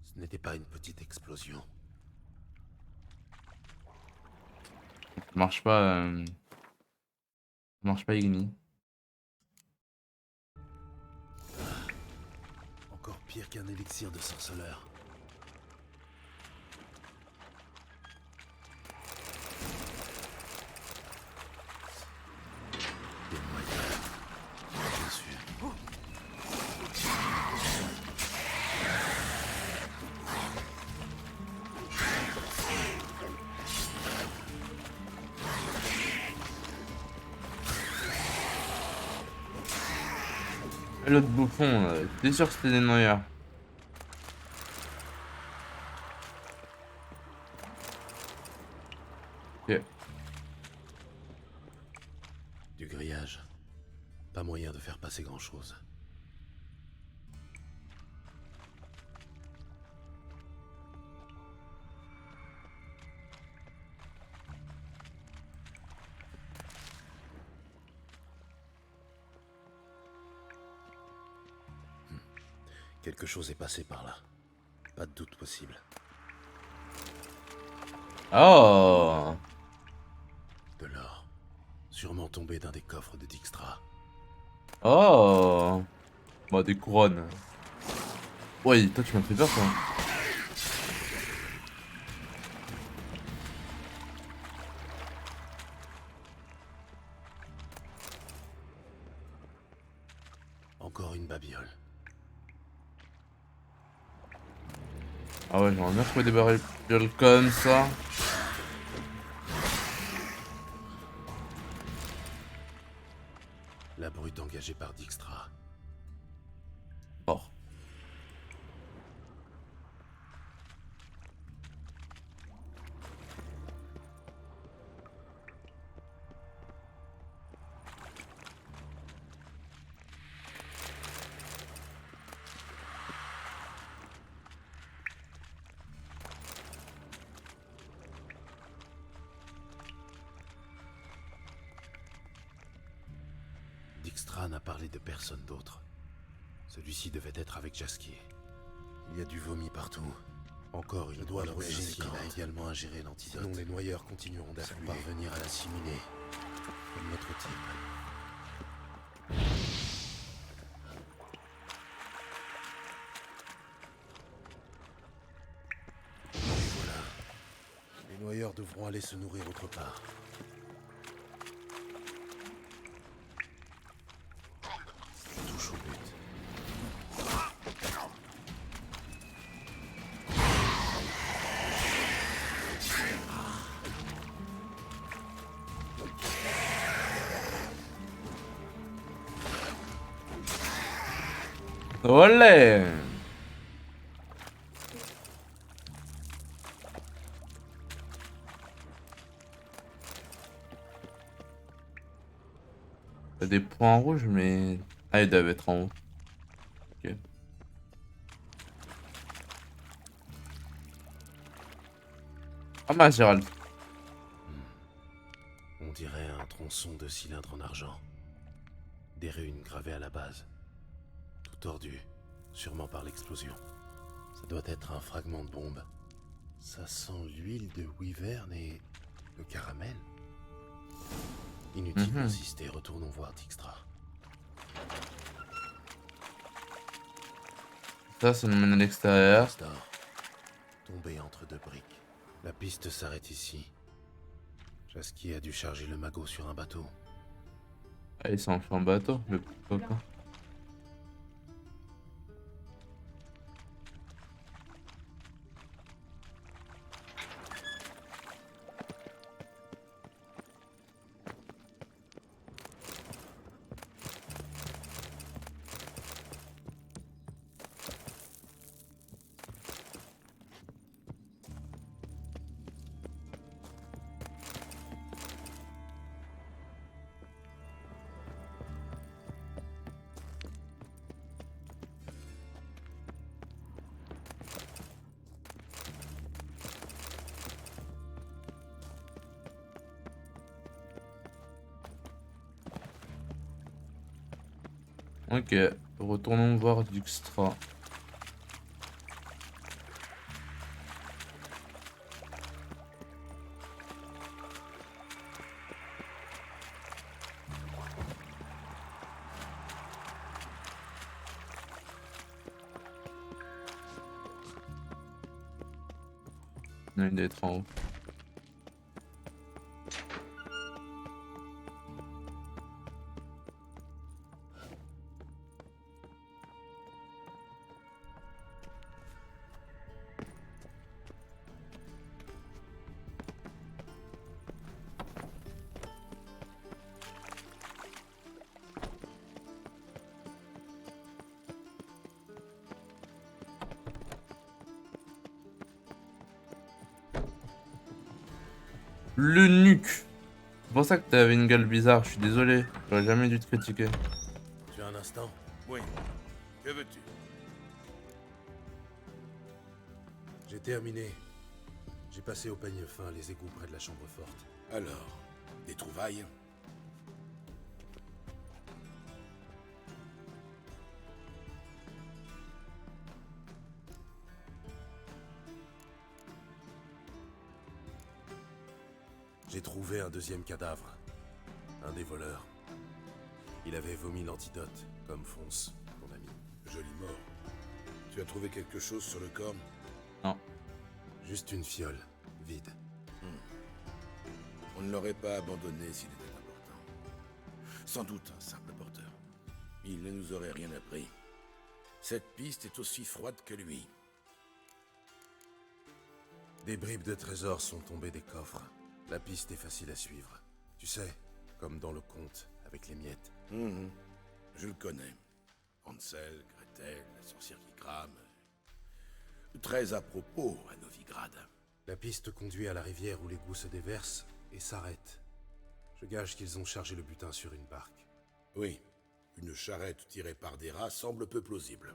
Ce n'était pas une petite explosion. Ça marche pas. Ça marche pas, Igni. Encore pire qu'un élixir de sorceleur. Des moyens. Bien sûr. L'autre bouffon, t'es sûr que c'était des noyeurs? Ok. Du grillage. Pas moyen de faire passer grand-chose. Quelque chose est passé par là. Pas de doute possible. Oh! De l'or. Sûrement tombé d'un des coffres de Dijkstra. Oh! Bah, des couronnes. Ouais, toi, tu m'as fait peur, toi. Encore une babiole. Ah ouais, j'aimerais bien trouver des barils comme ça. La brute engagée par Dijkstra. Oh. n'a parlé de personne d'autre. Celui-ci devait être avec Jaskier. Il y a du vomi partout. Encore une doigt Jaskier a également ingéré l'antidote. Sinon les noyeurs continueront d'affluer. Sans parvenir à l'assimiler. Comme notre type. Et voilà. Les noyeurs devront aller se nourrir autre part. Touche au but. Olé! Il y a des points rouges, mais... Ah, ils doivent être en haut. Ok. Ah bah, Gérald. On dirait un tronçon de cylindre en argent. Des runes gravées à la base. Tout tordu, sûrement par l'explosion. Ça doit être un fragment de bombe. Ça sent l'huile de wyvern et le caramel. Inutile d'insister, retournons voir Dijkstra. Ça, ça nous mène à l'extérieur. Tombé entre deux briques. La piste s'arrête ici. Jaskier a dû charger le magot sur un bateau. Ah, il s'en fait en bateau, le copain. Ok, retournons voir Dijkstra. Il doit être en haut. Le nuque. C'est pour ça que t'avais une gueule bizarre, je suis désolé. J'aurais jamais dû te critiquer. Tu as un instant? Oui. Que veux-tu? J'ai terminé. J'ai passé au peigne fin les égouts près de la chambre forte. Alors, des trouvailles? J'ai trouvé un deuxième cadavre. Un des voleurs. Il avait vomi l'antidote, comme Fonce, ton ami. Joli mort. Tu as trouvé quelque chose sur le corps? Non. Juste une fiole, vide. On ne l'aurait pas abandonné s'il était important. Sans doute un simple porteur. Il ne nous aurait rien appris. Cette piste est aussi froide que lui. Des bribes de trésors sont tombées des coffres. La piste est facile à suivre. Tu sais, comme dans le conte, avec les miettes. Je le connais. Hansel, Gretel, la sorcière qui crame. Très à propos à Novigrad. La piste conduit à la rivière où l'égout se déverse et s'arrête. Je gage qu'ils ont chargé le butin sur une barque. Oui, une charrette tirée par des rats semble peu plausible.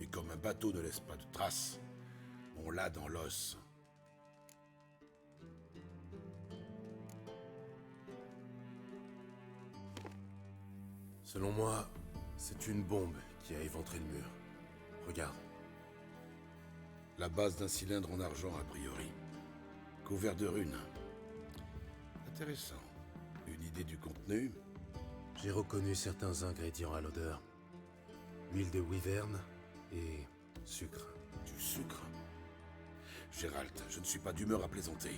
Et comme un bateau ne laisse pas de traces, on l'a dans l'os. Selon moi, c'est une bombe qui a éventré le mur. Regarde. La base d'un cylindre en argent, a priori. Couvert de runes. Intéressant. Une idée du contenu? J'ai reconnu certains ingrédients à l'odeur. Huile de wyvern et sucre. Du sucre? Gérald, je ne suis pas d'humeur à plaisanter.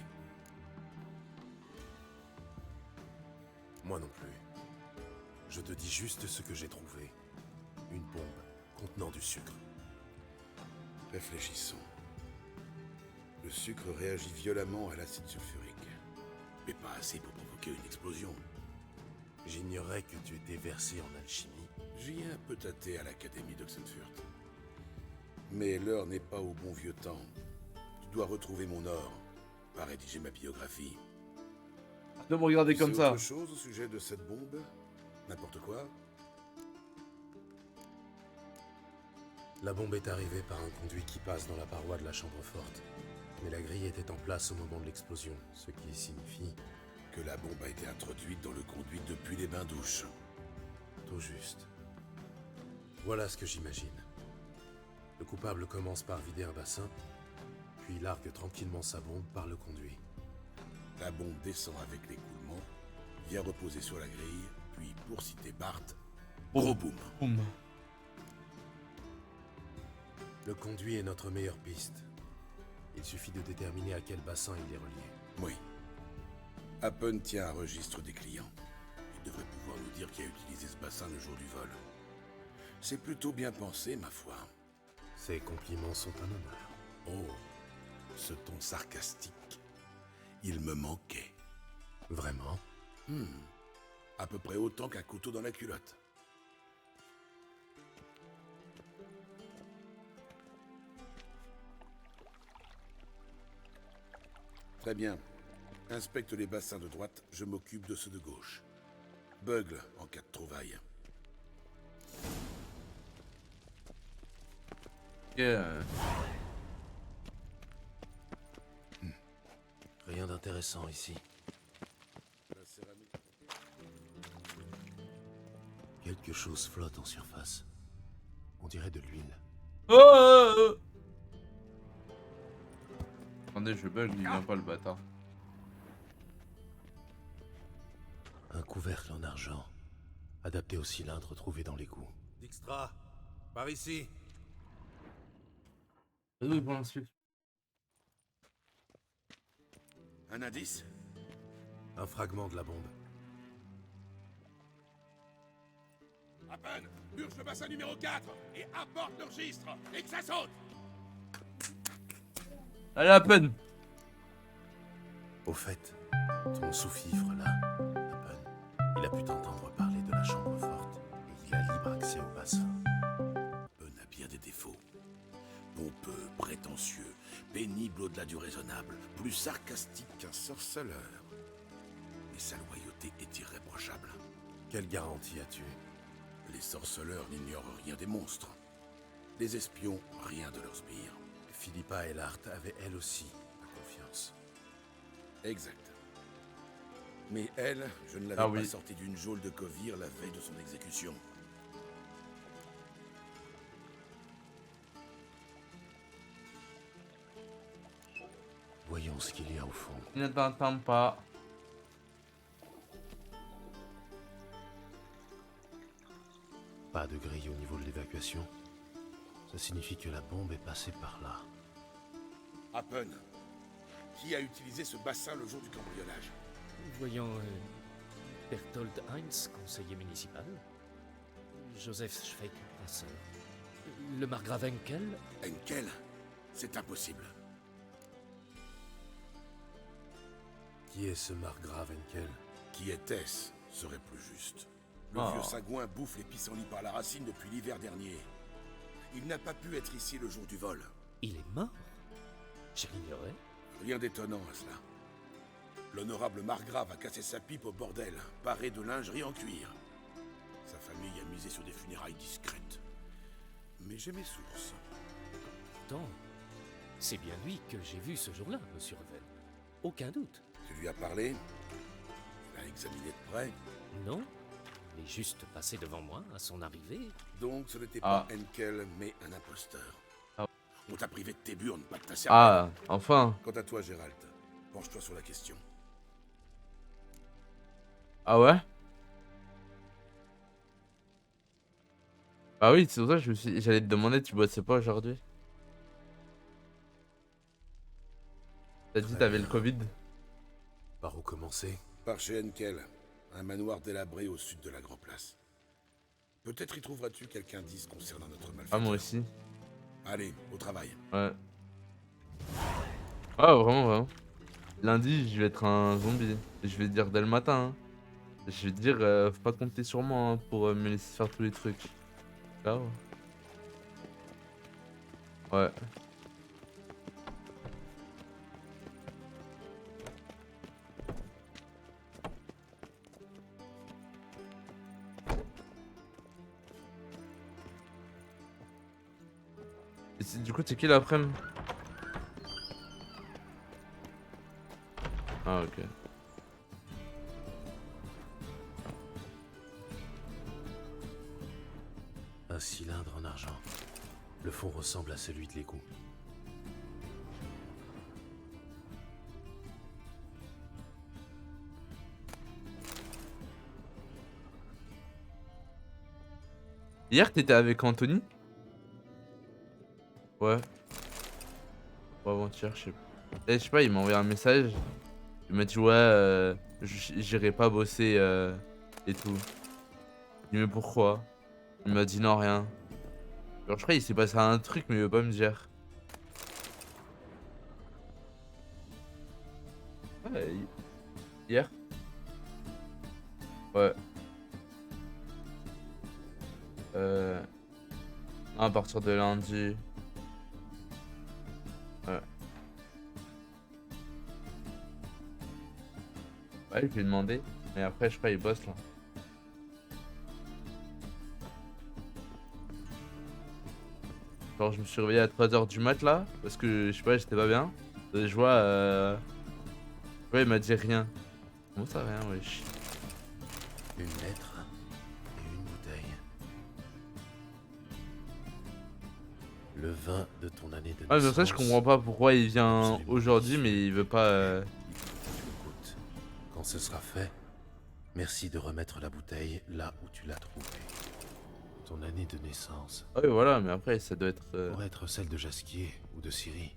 Moi non plus. Je te dis juste ce que j'ai trouvé. Une bombe contenant du sucre. Réfléchissons. Le sucre réagit violemment à l'acide sulfurique. Mais pas assez pour provoquer une explosion. J'ignorais que tu étais versé en alchimie. J'y ai un peu tâté à l'Académie d'Oxenfurt. Mais l'heure n'est pas au bon vieux temps. Tu dois retrouver mon or, pas rédiger ma biographie. De me regarder comme ça. Autre chose au sujet de cette bombe? N'importe quoi? La bombe est arrivée par un conduit qui passe dans la paroi de la chambre forte. Mais la grille était en place au moment de l'explosion, ce qui signifie... que la bombe a été introduite dans le conduit depuis les bains-douches. Tout juste. Voilà ce que j'imagine. Le coupable commence par vider un bassin, puis largue tranquillement sa bombe par le conduit. La bombe descend avec l'écoulement, vient reposer sur la grille, puis, pour citer Bart, gros boom. Boum. Le conduit est notre meilleure piste. Il suffit de déterminer à quel bassin il est relié. Oui. Happen tient un registre des clients. Il devrait pouvoir nous dire qui a utilisé ce bassin le jour du vol. C'est plutôt bien pensé, ma foi. Ces compliments sont un honneur. Oh, ce ton sarcastique. Il me manquait. Vraiment? À peu près autant qu'un couteau dans la culotte. Très bien. Inspecte les bassins de droite, je m'occupe de ceux de gauche. Bugle en cas de trouvaille. Rien d'intéressant ici. La céramique. Quelque chose flotte en surface. On dirait de l'huile. Oh attendez, je bug, il vient pas le bâtard. Un couvercle en argent, adapté au cylindre trouvé dans l'égout. Dijkstra, par ici. Oui, pour l'insulte. Un indice? Un fragment de la bombe. Happen, purge le bassin numéro 4 et apporte le registre et que ça saute. Allez, à peine. Au fait, ton sous-fifre là, Happen, il a pu t'entendre parler de la chambre forte et il a libre accès au bassin. Happen a bien des défauts. Pompeux, prétentieux, pénible au-delà du raisonnable, plus sarcastique qu'un sorceleur. Mais sa loyauté est irréprochable. Quelle garantie as-tu? Les sorceleurs n'ignorent rien des monstres. Les espions, rien de leurs sbires. Philippa Eilhart avait elle aussi la confiance. Exact. Mais elle, je ne l'avais pas oui. sortie d'une geôle de Kovir la veille de son exécution. Voyons ce qu'il y a au fond. Ne t'entends pas. Pas de grille au niveau de l'évacuation. Ça signifie que la bombe est passée par là. Happen, qui a utilisé ce bassin le jour du cambriolage? Voyons, Berthold Heinz, conseiller municipal. Joseph Schweik, brasseur. Le margrave Henkel. Henkel? C'est impossible. Qui est ce margrave Henkel? Qui était-ce, serait plus juste. Le Oh. vieux sagouin bouffe les pissenlits par la racine depuis l'hiver dernier. Il n'a pas pu être ici le jour du vol. Il est mort? Je l'ignorais. Rien d'étonnant à cela. L'honorable margrave a cassé sa pipe au bordel, paré de lingerie en cuir. Sa famille a misé sur des funérailles discrètes. Mais j'ai mes sources. Pourtant, c'est bien lui que j'ai vu ce jour-là, monsieur Revel. Aucun doute. Tu lui as parlé? Il a examiné de près? Non, est juste passé devant moi à son arrivée. Donc ce n'était Ah. pas Henkel, mais un imposteur. Ah. On t'a privé de tes burnes, pas de ta cervelle. Ah, enfin. Quant à toi, Gérald, penche-toi sur la question. Ah ouais? Ah oui, c'est pour ça que j'allais te demander, tu bossais pas aujourd'hui? T'as dit Très t'avais le bien. Covid? Par où commencer? Par chez Henkel, un manoir délabré au sud de la Grand Place. Peut-être y trouveras-tu quelques indices concernant notre malfaiteur. Ah, moi aussi. Allez, au travail. Ouais. Ah, vraiment, vraiment. Lundi, je vais être un zombie. Je vais te dire dès le matin. Hein. Je vais te dire, faut pas compter sur moi hein, pour me laisser faire tous les trucs. Là, ouais. Ouais. Et du coup, c'est qui l'après-midi? Ah, ok. Un cylindre en argent. Le fond ressemble à celui de l'égout. Hier, t'étais avec Anthony? Ouais. Ou avant-hier, je sais pas. Je sais pas, il m'a envoyé un message. Il m'a dit ouais, j'irai pas bosser et tout. Je lui ai dit mais pourquoi? Il m'a dit non, rien. Genre, je crois qu'il s'est passé un truc, mais il veut pas me dire. Ouais, hier? Ouais. Non, à partir de lundi. Ouais. Ouais, je lui ai demandé. Mais après, je crois qu'il bosse là. Genre, je me suis réveillé à 3h du mat là. Parce que je sais pas, j'étais pas bien. Et je vois. Ouais, il m'a dit rien. Comment ça, rien, wesh? Une lettre et une bouteille. Le vin de ton année de Ah, naissance. mais ça, je comprends pas pourquoi il vient Absolument aujourd'hui, délicieux. mais il veut pas. Il faut que tu écoutes. Quand ce sera fait, merci de remettre la bouteille là où tu l'as trouvée. Ton année de naissance Ah oui, voilà, mais après, ça doit être. pourrait être celle de Jasquier ou de Ciri.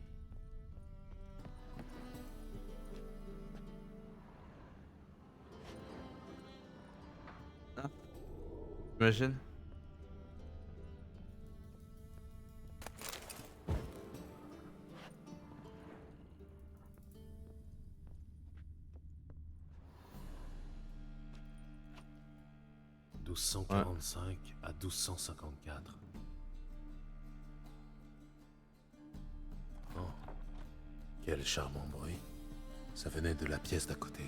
T'imagines? De 1245 à 1254. Oh, quel charmant bruit. Ça venait de la pièce d'à côté.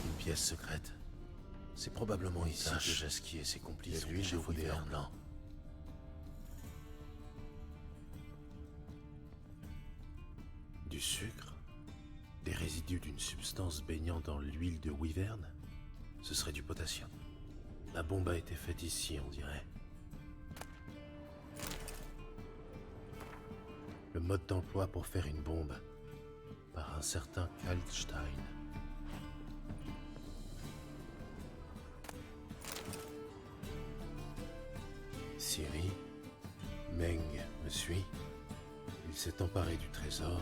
Une pièce secrète. C'est probablement ici que Jasquier et ses complices ont échafaudé leur plan. Du sucre? Des résidus d'une substance baignant dans l'huile de Wyvern? Ce serait du potassium. La bombe a été faite ici, on dirait. Le mode d'emploi pour faire une bombe par un certain Kaltstein. Ciri, Meng me suit. Il s'est emparé du trésor.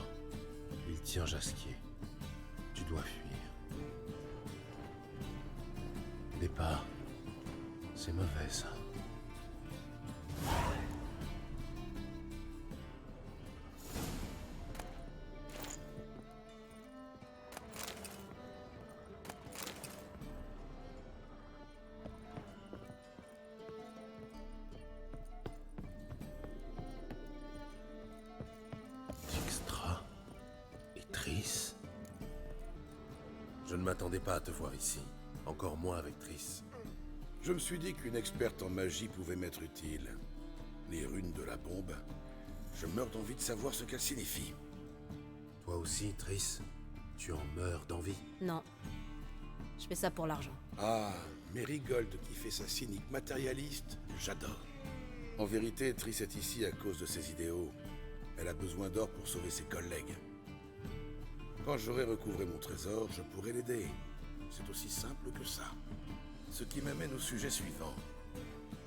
Il tient Jasquier. Tu dois fuir. Départ. C'est mauvais, ça. Dijkstra et Triss. Je ne m'attendais pas à te voir ici. Encore moins avec Triss. Je me suis dit qu'une experte en magie pouvait m'être utile. Les runes de la bombe, je meurs d'envie de savoir ce qu'elles signifient. Toi aussi, Triss, tu en meurs d'envie? Non. Je fais ça pour l'argent. Ah, Merigold qui fait sa cynique matérialiste, j'adore. En vérité, Triss est ici à cause de ses idéaux. Elle a besoin d'or pour sauver ses collègues. Quand j'aurai recouvré mon trésor, je pourrai l'aider. C'est aussi simple que ça. Ce qui m'amène au sujet suivant.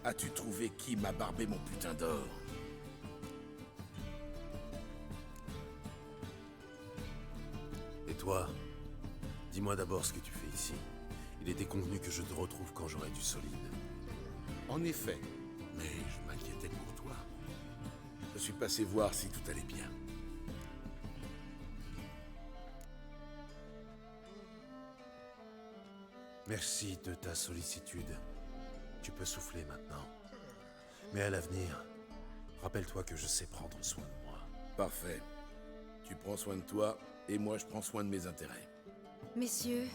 As-tu trouvé qui m'a barbé mon putain d'or? Et toi? Dis-moi d'abord ce que tu fais ici. Il était convenu que je te retrouve quand j'aurai du solide. En effet, mais je m'inquiétais pour toi. Je suis passé voir si tout allait bien. Merci de ta sollicitude. Tu peux souffler maintenant. Mais à l'avenir, rappelle-toi que je sais prendre soin de moi. Parfait. Tu prends soin de toi, et moi je prends soin de mes intérêts. Messieurs,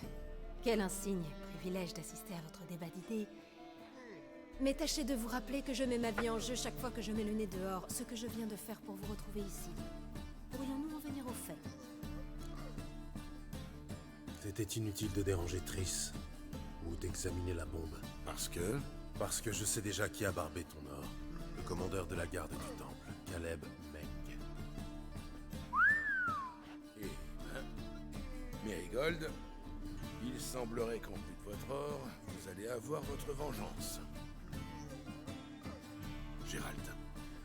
quel insigne privilège d'assister à votre débat d'idées. Mais tâchez de vous rappeler que je mets ma vie en jeu chaque fois que je mets le nez dehors, ce que je viens de faire pour vous retrouver ici. Pourrions-nous en venir au fait? C'était inutile de déranger Triss, ou d'examiner la bombe. Parce que? Parce que je sais déjà qui a barbé ton or. Le commandeur de la garde du temple, Caleb Meng. Et Merigold, il semblerait qu'en plus de votre or, vous allez avoir votre vengeance. Gérald,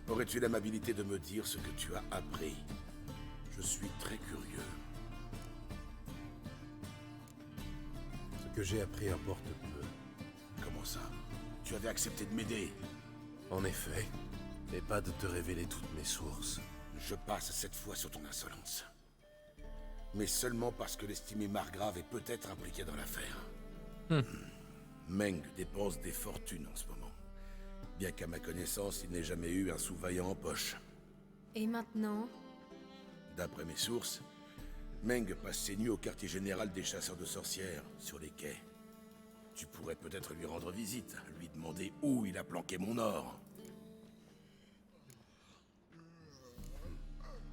aurais-tu l'amabilité de me dire ce que tu as appris? Je suis très curieux. Ce que j'ai appris importe peu. Comment ça? Tu avais accepté de m'aider? En effet, mais pas de te révéler toutes mes sources. Je passe cette fois sur ton insolence. Mais seulement parce que l'estimé Margrave est peut-être impliqué dans l'affaire. Meng dépense des fortunes en ce moment. Bien qu'à ma connaissance, il n'ait jamais eu un sous-vaillant en poche. Et maintenant? D'après mes sources, Meng passe ses nuits au quartier général des chasseurs de sorcières, sur les quais. Tu pourrais peut-être lui rendre visite, lui demander où il a planqué mon or.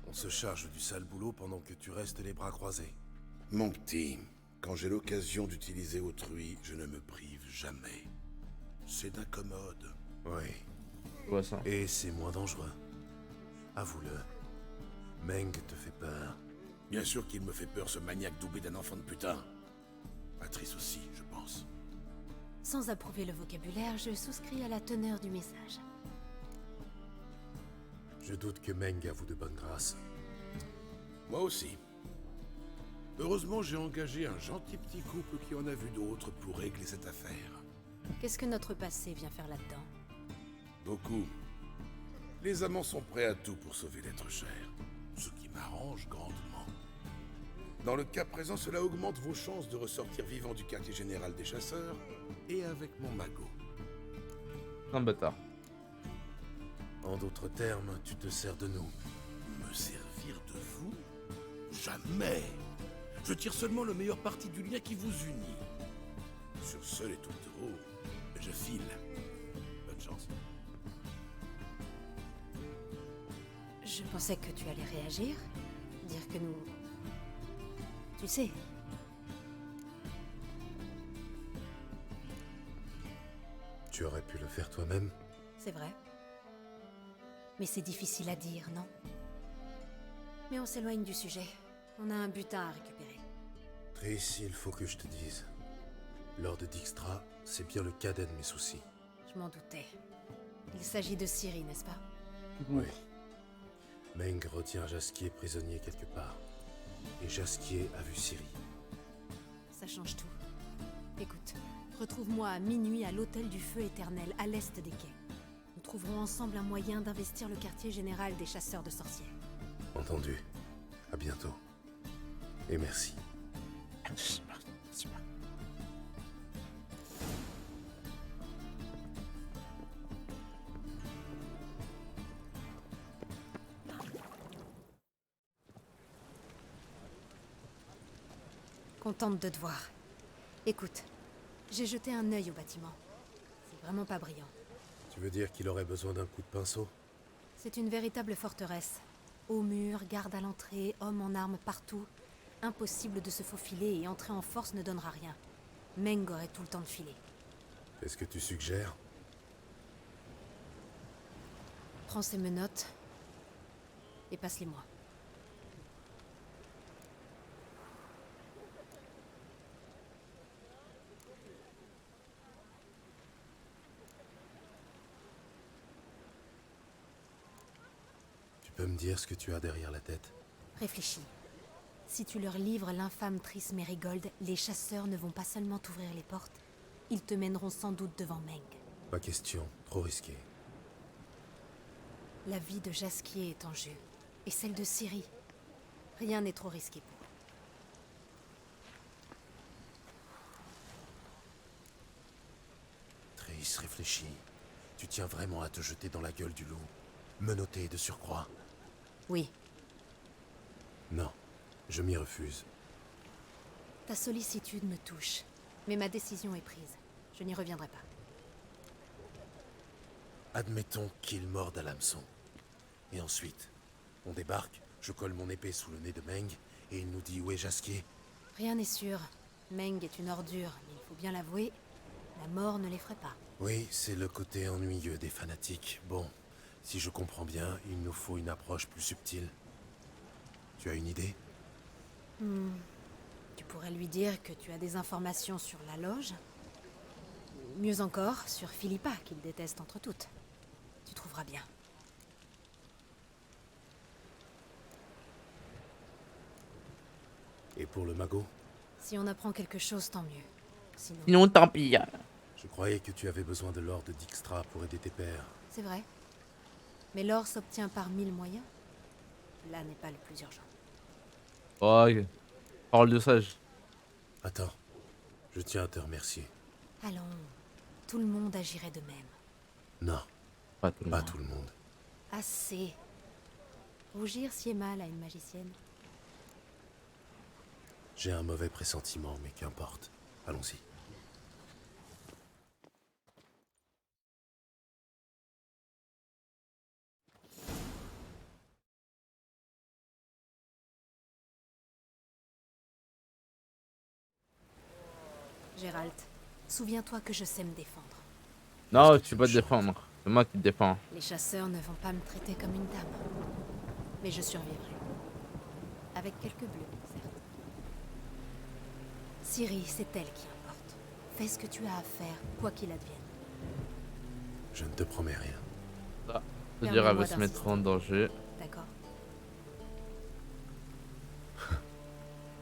On se charge du sale boulot pendant que tu restes les bras croisés. Mon petit, quand j'ai l'occasion d'utiliser autrui, je ne me prive jamais. C'est incommode. Oui. Ouais, ça. Et c'est moins dangereux. Avoue-le. Meng te fait peur. Bien sûr qu'il me fait peur, ce maniaque doublé d'un enfant de putain. Patrice aussi, je pense. Sans approuver le vocabulaire, je souscris à la teneur du message. Je doute que Meng avoue de bonne grâce. Moi aussi. Heureusement, j'ai engagé un gentil petit couple qui en a vu d'autres pour régler cette affaire. Qu'est-ce que notre passé vient faire là-dedans? Beaucoup. Les amants sont prêts à tout pour sauver l'être cher. Ce qui m'arrange grandement. Dans le cas présent, cela augmente vos chances de ressortir vivant du quartier général des chasseurs et avec mon magot. Un bâtard. En d'autres termes, tu te sers de nous. Me servir de vous? Jamais! Je tire seulement le meilleur parti du lien qui vous unit. Sur ce, les tourtereaux, je file. Bonne chance. Je pensais que tu allais réagir. Dire que nous... Tu sais... Tu aurais pu le faire toi-même. C'est vrai. Mais c'est difficile à dire, non? Mais on s'éloigne du sujet. On a un butin à récupérer. Triss, il faut que je te dise. Lord Dijkstra, c'est bien le cadet de mes soucis. Je m'en doutais. Il s'agit de Ciri, n'est-ce pas? Oui. Meng retient Jaskier prisonnier quelque part. Et Jaskier a vu Ciri. Ça change tout. Écoute, retrouve-moi à minuit à l'Hôtel du Feu Éternel, à l'est des quais. Nous trouverons ensemble un moyen d'investir le quartier général des chasseurs de sorcières. Entendu. À bientôt. Et merci. Contente de te voir. Écoute, j'ai jeté un œil au bâtiment. Vraiment pas brillant. Tu veux dire qu'il aurait besoin d'un coup de pinceau? C'est une véritable forteresse. Hauts murs, garde à l'entrée, hommes en armes partout. Impossible de se faufiler et entrer en force ne donnera rien. Meng aurait tout le temps de filer. Qu'est-ce que tu suggères? Prends ces menottes et passe-les-moi. Tu peux me dire ce que tu as derrière la tête? Réfléchis. Si tu leur livres l'infâme Triss Merigold, les chasseurs ne vont pas seulement t'ouvrir les portes, ils te mèneront sans doute devant Meng. Pas question, trop risqué. La vie de Jaskier est en jeu, et celle de Ciri. Rien n'est trop risqué pour eux. Triss, réfléchis. Tu tiens vraiment à te jeter dans la gueule du loup? Menotté de surcroît? Oui. Non, je m'y refuse. Ta sollicitude me touche, mais ma décision est prise. Je n'y reviendrai pas. Admettons qu'il morde à l'hameçon. Et ensuite, on débarque, je colle mon épée sous le nez de Meng, et il nous dit où est Jaskier. Rien n'est sûr. Meng est une ordure, mais il faut bien l'avouer, la mort ne l'effraie pas. Oui, c'est le côté ennuyeux des fanatiques. Bon, si je comprends bien, il nous faut une approche plus subtile. Tu as une idée? Tu pourrais lui dire que tu as des informations sur la loge. Mieux encore, sur Philippa, qu'il déteste entre toutes. Tu trouveras bien. Et pour le magot? Si on apprend quelque chose, tant mieux. Sinon, tant pis. Je croyais que tu avais besoin de l'or de Dijkstra pour aider tes pères. C'est vrai. Mais l'or s'obtient par 1000 moyens. Là n'est pas le plus urgent. Oh, parole de sage. Attends, je tiens à te remercier. Allons, tout le monde agirait de même. Non, pas tout le monde. Assez. Rougir sied mal à une magicienne. J'ai un mauvais pressentiment, mais qu'importe. Allons-y. Gérald, souviens-toi que je sais me défendre. Non, tu peux pas te défendre. C'est moi qui te défends. Les chasseurs ne vont pas me traiter comme une dame. Mais je survivrai. Avec quelques bleus, certes. Ciri, c'est elle qui importe. Fais ce que tu as à faire, quoi qu'il advienne. Je ne te promets rien. Ça veut dire elle va se mettre en danger. D'accord.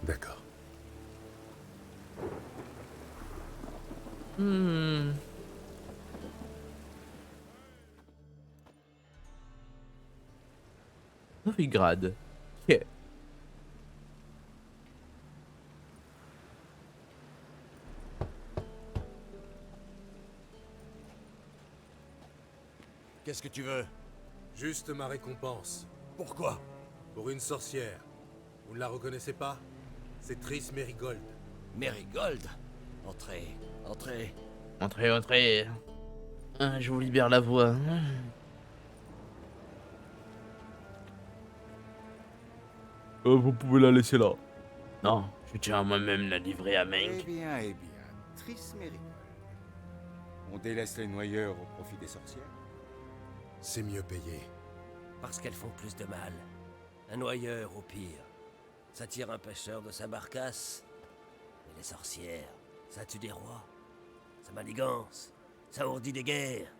D'accord. Novigrad. Ok. Qu'est-ce que tu veux? Juste ma récompense. Pourquoi? Pour une sorcière. Vous ne la reconnaissez pas? C'est Triss Merigold. Merigold? Entrez, entrez. Entrez, entrez. Ah, je vous libère la voix. Vous pouvez la laisser là. Non, je tiens à moi-même la livrer à Meng. Eh bien, Triss Merigold. On délaisse les noyeurs au profit des sorcières? C'est mieux payé. Parce qu'elles font plus de mal. Un noyeur, au pire. Ça tire un pêcheur de sa barcasse. Mais les sorcières, ça tue des rois. Ça manigance. Ça ourdit des guerres.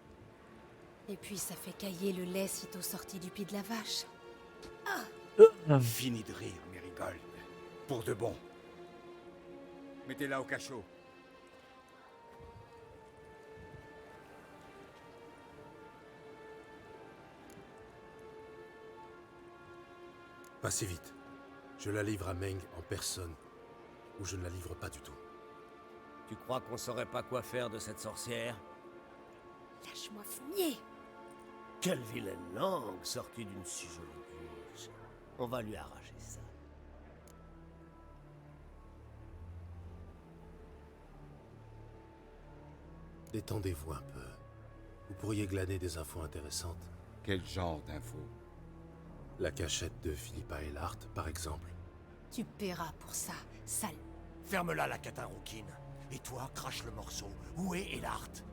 Et puis ça fait cailler le lait sitôt sorti du pied de la vache. Fini de rire, Merigold. Pour de bon. Mettez-la au cachot. Passez vite. Je la livre à Meng en personne. Ou je ne la livre pas du tout. Tu crois qu'on saurait pas quoi faire de cette sorcière? Lâche-moi fumier. Quelle vilaine langue sortie d'une si jolie bouche. On va lui arracher ça. Détendez-vous un peu. Vous pourriez glaner des infos intéressantes. Quel genre d'infos? La cachette de Philippa Eilhart, par exemple. Tu paieras pour ça, sale. Ferme-la, la catin rouquine. Et toi, crache le morceau. Où est Eilhart?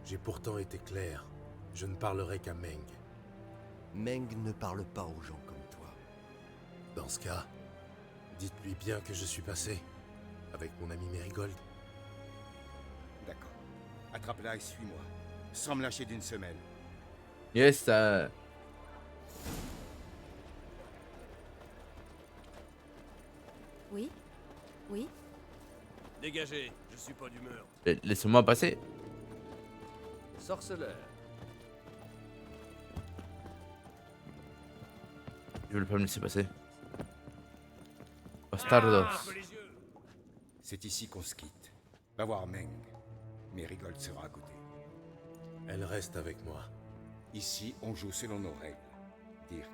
J'ai pourtant été clair. Je ne parlerai qu'à Meng. Meng ne parle pas aux gens comme toi. Dans ce cas, dites-lui bien que je suis passé. Avec mon ami Merigold. D'accord. Attrape-la et suis-moi. Sans me lâcher d'une semelle. Yes, ça. Oui? Oui? Dégagez, je suis pas d'humeur. Laissez-moi passer. Sorceleur. Ils veulent pas me laisser passer. Bastardos. C'est ici qu'on se quitte. Va voir Meng. Merigold sera à côté. Elle reste avec moi. Ici, on joue selon nos règles. Dirk,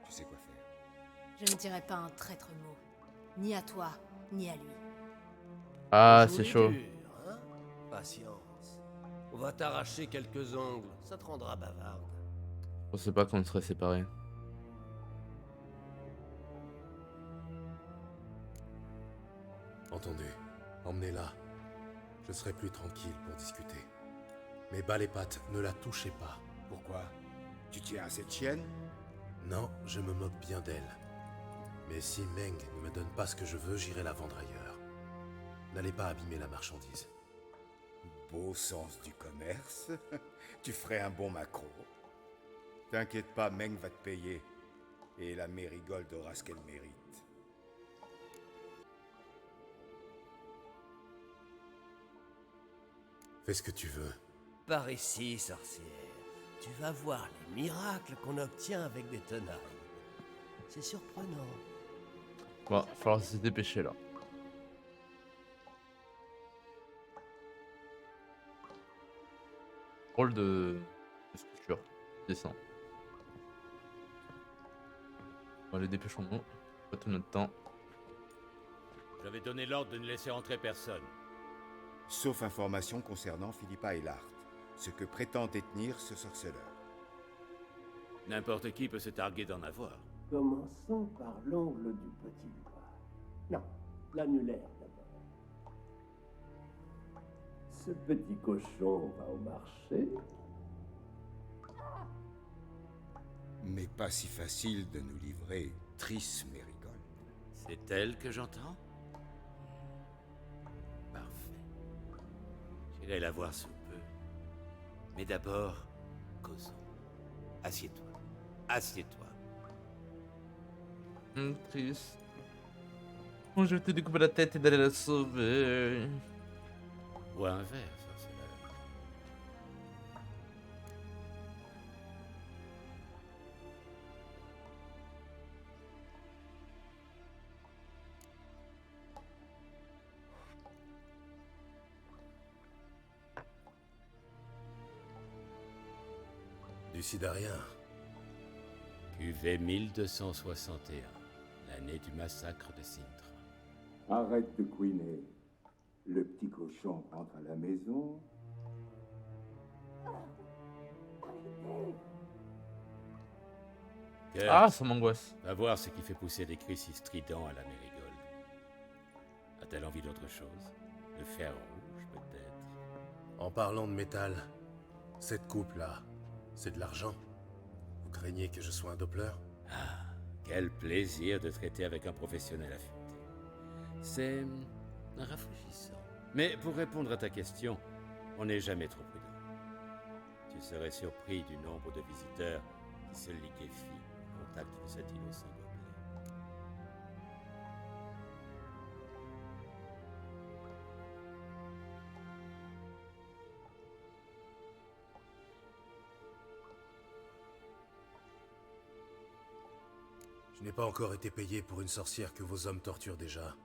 tu sais quoi faire. Je ne dirai pas un traître mot. Ni à toi, ni à lui. Ah, Joue c'est les chaud. durs, hein? Patience. On va t'arracher quelques ongles. Ça te rendra bavarde. Je pensais pas qu'on serait séparés. Entendu. Emmenez-la. Je serai plus tranquille pour discuter. Mais bas les pattes, ne la touchez pas. Pourquoi? Tu tiens à cette chienne? Non, je me moque bien d'elle. Mais si Meng ne me donne pas ce que je veux, j'irai la vendre ailleurs. N'allez pas abîmer la marchandise. Beau sens du commerce. Tu ferais un bon macro. T'inquiète pas, Meng va te payer. Et la Merigold aura ce qu'elle mérite. Fais ce que tu veux. Par ici, sorcière. Tu vas voir les miracles qu'on obtient avec des tenailles. C'est surprenant. Bon, falloir se dépêcher là. Rôle de sculpture. Dessin. Bon, allez, dépêchons-nous. Pas tout notre temps. J'avais donné l'ordre de ne laisser entrer personne. Sauf information concernant Philippa Eilhart. Ce que prétend détenir ce sorceleur. N'importe qui peut se targuer d'en avoir. Commençons par l'ongle du petit doigt. Non, l'annulaire d'abord. Ce petit cochon va au marché. Mais pas si facile de nous livrer Triss Merigold. C'est elle que j'entends? Parfait. J'irai la voir sous peu. Mais d'abord, causons. Assieds-toi. Assieds-toi. Triste. Bon, je vais te découper la tête et d'aller la sauver. Bois un verre, sorceleur. Du sidarien. QV 1261, l'année du massacre de Sintra. Arrête de couiner. Le petit cochon rentre à la maison. Kurt, Ah, ça m'angoisse. va voir ce qui fait pousser des cris si stridents à la Merigold. A-t-elle envie d'autre chose? De fer rouge, peut-être? En parlant de métal, cette coupe-là, c'est de l'argent. Vous craignez que je sois un Doppler? Ah, quel plaisir de traiter avec un professionnel affûté. C'est rafraîchissant. Mais pour répondre à ta question, on n'est jamais trop prudent. Tu serais surpris du nombre de visiteurs qui se liquéfient au contact de cet îlot sans gobelet. Je n'ai pas encore été payé pour une sorcière que vos hommes torturent déjà.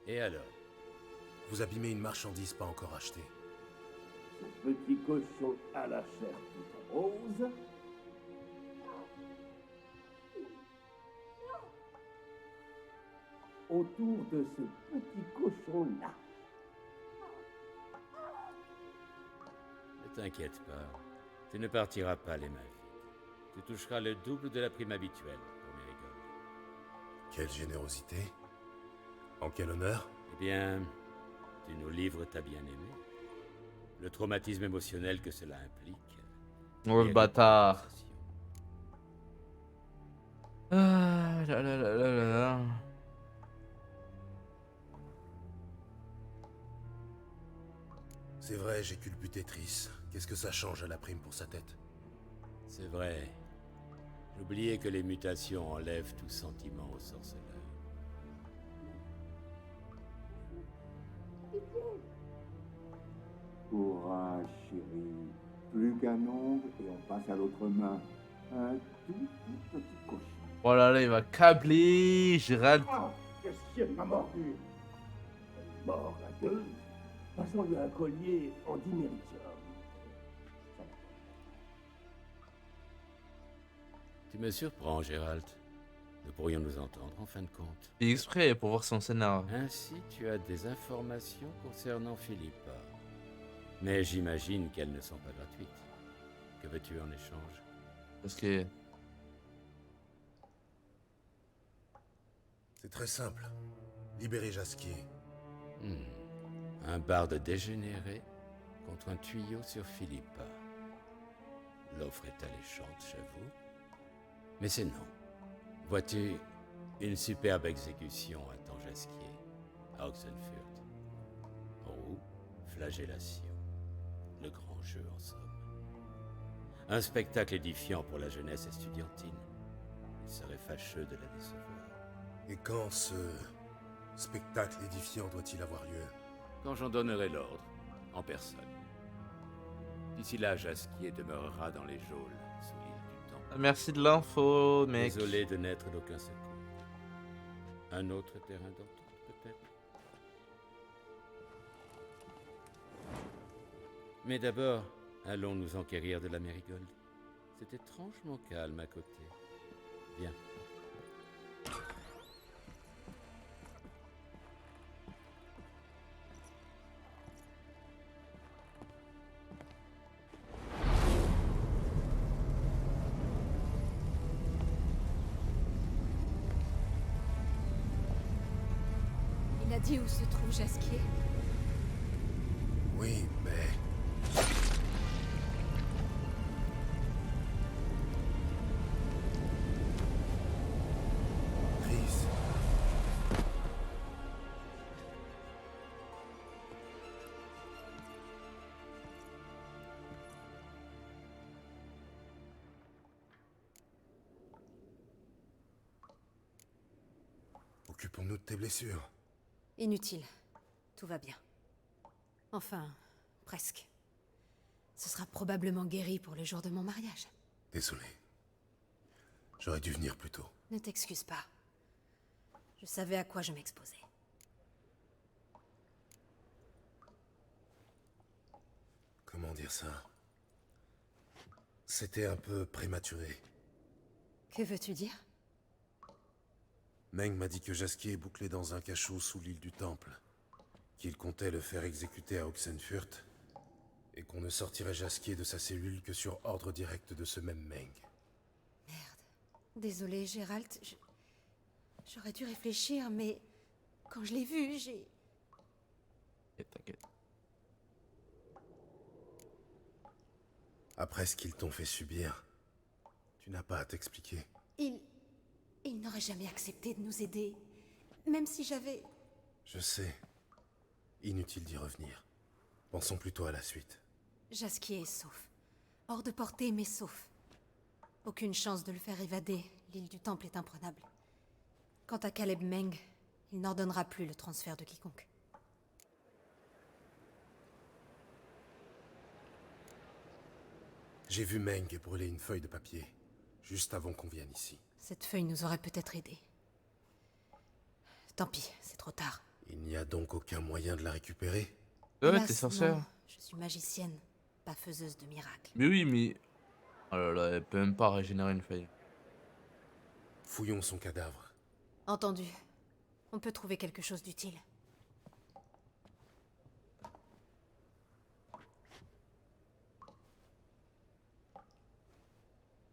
Et alors? Vous abîmez une marchandise pas encore achetée. Ce petit cochon à la chair toute rose. Autour de ce petit cochon-là. t'inquiète pas. Tu ne partiras pas les mains vides. Tu toucheras le double de la prime habituelle pour Mérigold. Quelle générosité. En quel honneur? Eh bien, tu nous livres ta bien-aimée. Le traumatisme émotionnel que cela implique. Oh le bâtard. Ah là là là là là là. C'est vrai, j'ai culbuté Triss. Qu'est-ce que ça change à la prime pour sa tête? C'est vrai. J'oubliais que les mutations enlèvent tout sentiment au sorceleur. Courage, chérie. Plus qu'un ongle et on passe à l'autre main. Un tout petit cochon. Oh là là, il va câbler Gérald. Ah, qu'est-ce qu'il m'a mordu? Mort à deux. Passons-lui un collier en diméritium. Tu me surprends, Gérald. Nous pourrions nous entendre en fin de compte. C'est exprès pour voir son scénar. Ainsi, tu as des informations concernant Philippa. Mais j'imagine qu'elles ne sont pas gratuites. Que veux-tu en échange? Parce que... C'est très simple. Libérer Jasquier. Un barde dégénéré contre un tuyau sur Philippa. L'offre est alléchante, j'avoue. Mais c'est non. Vois-tu, une superbe exécution attend Jasquier, à Oxenfurt. Ou flagellation. Le grand jeu, en somme. Un spectacle édifiant pour la jeunesse estudiantine. Il serait fâcheux de la décevoir. Et quand ce spectacle édifiant doit-il avoir lieu? Quand j'en donnerai l'ordre, en personne. D'ici là, Jasquier demeurera dans les geôles, sous l'île du Temps. Merci de l'info, mec. Désolé de n'être d'aucun secours. Un autre terrain d'entente, peut-être? Mais d'abord, allons nous enquérir de la Mérigold. C'est étrangement calme à côté. Viens. Il a dit où se trouve Jasquier? Oui, mais... Triss. Occupons-nous de tes blessures. Inutile. Tout va bien. Enfin, presque. Ce sera probablement guéri pour le jour de mon mariage. Désolé. J'aurais dû venir plus tôt. Ne t'excuse pas. Je savais à quoi je m'exposais. Comment dire ça? C'était un peu prématuré. Que veux-tu dire? Meng m'a dit que Jasquier est bouclé dans un cachot sous l'île du Temple, qu'il comptait le faire exécuter à Oxenfurt, et qu'on ne sortirait Jasquier de sa cellule que sur ordre direct de ce même Meng. Désolée, Gérald. J'aurais dû réfléchir, mais quand je l'ai vu, j'ai... T'inquiète. Après ce qu'ils t'ont fait subir, tu n'as pas à t'expliquer. Il n'aurait jamais accepté de nous aider, même si j'avais... Je sais. Inutile d'y revenir. Pensons plutôt à la suite. Jasquier est sauf. Hors de portée, mais sauf. Aucune chance de le faire évader. L'île du Temple est imprenable. Quant à Caleb Meng, il n'ordonnera plus le transfert de quiconque. J'ai vu Meng brûler une feuille de papier, juste avant qu'on vienne ici. Cette feuille nous aurait peut-être aidés. Tant pis, c'est trop tard. Il n'y a donc aucun moyen de la récupérer? Ouais, Hélas, t'es sorcière. non. Je suis magicienne, pas faiseuse de miracles. Mais oui, mais... Oh là là, elle peut même pas régénérer une feuille. Fouillons son cadavre. Entendu. On peut trouver quelque chose d'utile.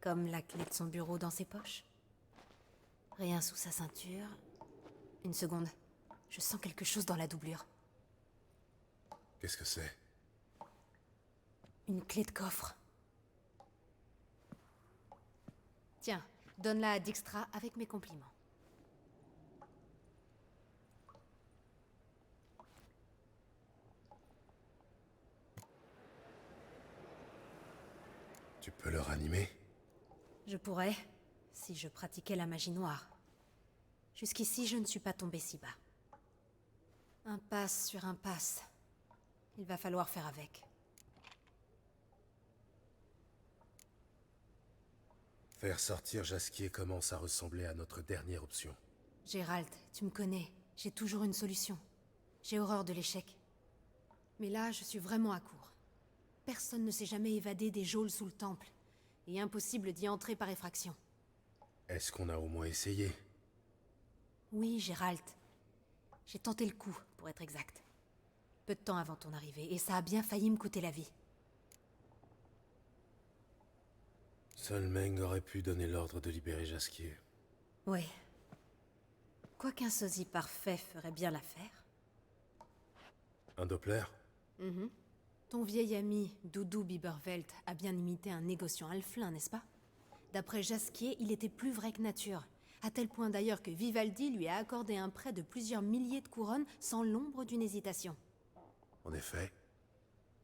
Comme la clé de son bureau dans ses poches. Rien sous sa ceinture. Une seconde. Je sens quelque chose dans la doublure. Qu'est-ce que c'est? Une clé de coffre. Tiens, donne-la à Dijkstra avec mes compliments. Tu peux le ranimer? Je pourrais, si je pratiquais la magie noire. Jusqu'ici, je ne suis pas tombée si bas. Impasse sur impasse. Il va falloir faire avec. Faire sortir Jaskier commence à ressembler à notre dernière option. Gérald, tu me connais. J'ai toujours une solution. J'ai horreur de l'échec. Mais là, je suis vraiment à court. Personne ne s'est jamais évadé des geôles sous le temple. Et impossible d'y entrer par effraction. Est-ce qu'on a au moins essayé? Oui, Gérald. J'ai tenté le coup, pour être exact. Peu de temps avant ton arrivée, et ça a bien failli me coûter la vie. Seul Meng aurait pu donner l'ordre de libérer Jaskier. Ouais. Quoi qu'un sosie parfait ferait bien l'affaire. Un Doppler? Ton vieil ami, Doudou Bibervelt, a bien imité un négociant alflin, n'est-ce pas? D'après Jaskier, il était plus vrai que nature. À tel point d'ailleurs que Vivaldi lui a accordé un prêt de plusieurs milliers de couronnes sans l'ombre d'une hésitation. En effet.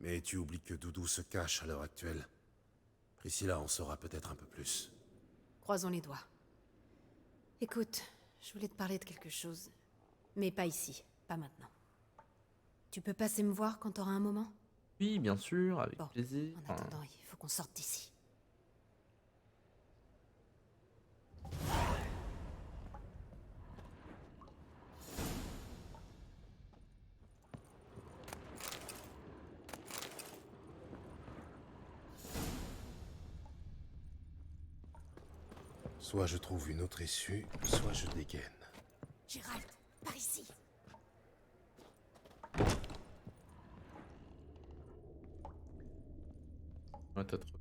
Mais tu oublies que Doudou se cache à l'heure actuelle. Priscilla en saura peut-être un peu plus. Croisons les doigts. Écoute, je voulais te parler de quelque chose. Mais pas ici, pas maintenant. Tu peux passer me voir quand t'auras un moment? Oui, bien sûr, avec plaisir. En attendant, il faut qu'on sorte d'ici. Soit je trouve une autre issue, soit je dégaine. Gérald, par ici. Ouais, t'as trop.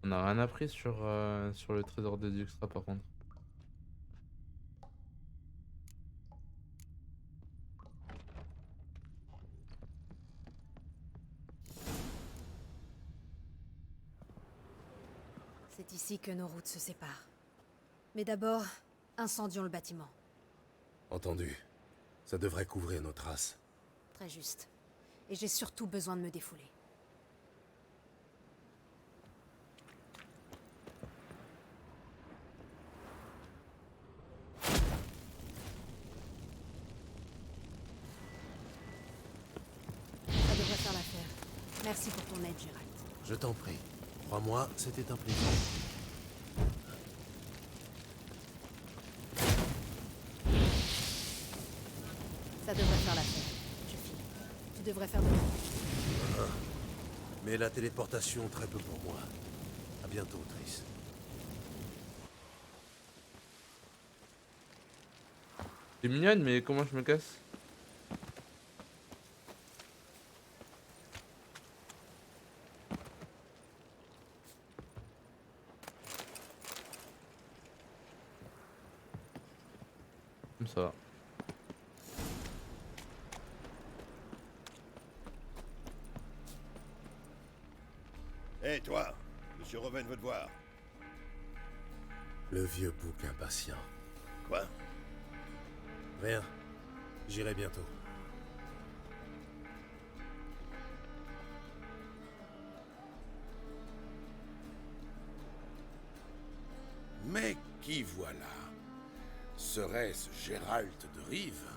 On a rien appris sur le trésor de Dijkstra par contre. C'est ici que nos routes se séparent. Mais d'abord, incendions le bâtiment. Entendu. Ça devrait couvrir nos traces. Très juste. Et j'ai surtout besoin de me défouler. Ça devrait faire l'affaire. Merci pour ton aide, Gérald. Je t'en prie. Crois-moi, c'était un plaisir. Ça devrait faire l'affaire. Je file. Tu devrais faire de même. Mais la téléportation, très peu pour moi. À bientôt, Triss. T'es mignonne, mais comment je me casse? Comme ça. Hé, toi, Monsieur Roven veut te voir. Le vieux bouc impatient. Quoi? Rien. J'irai bientôt. Mais qui voilà? Serait-ce Gérald de Rive?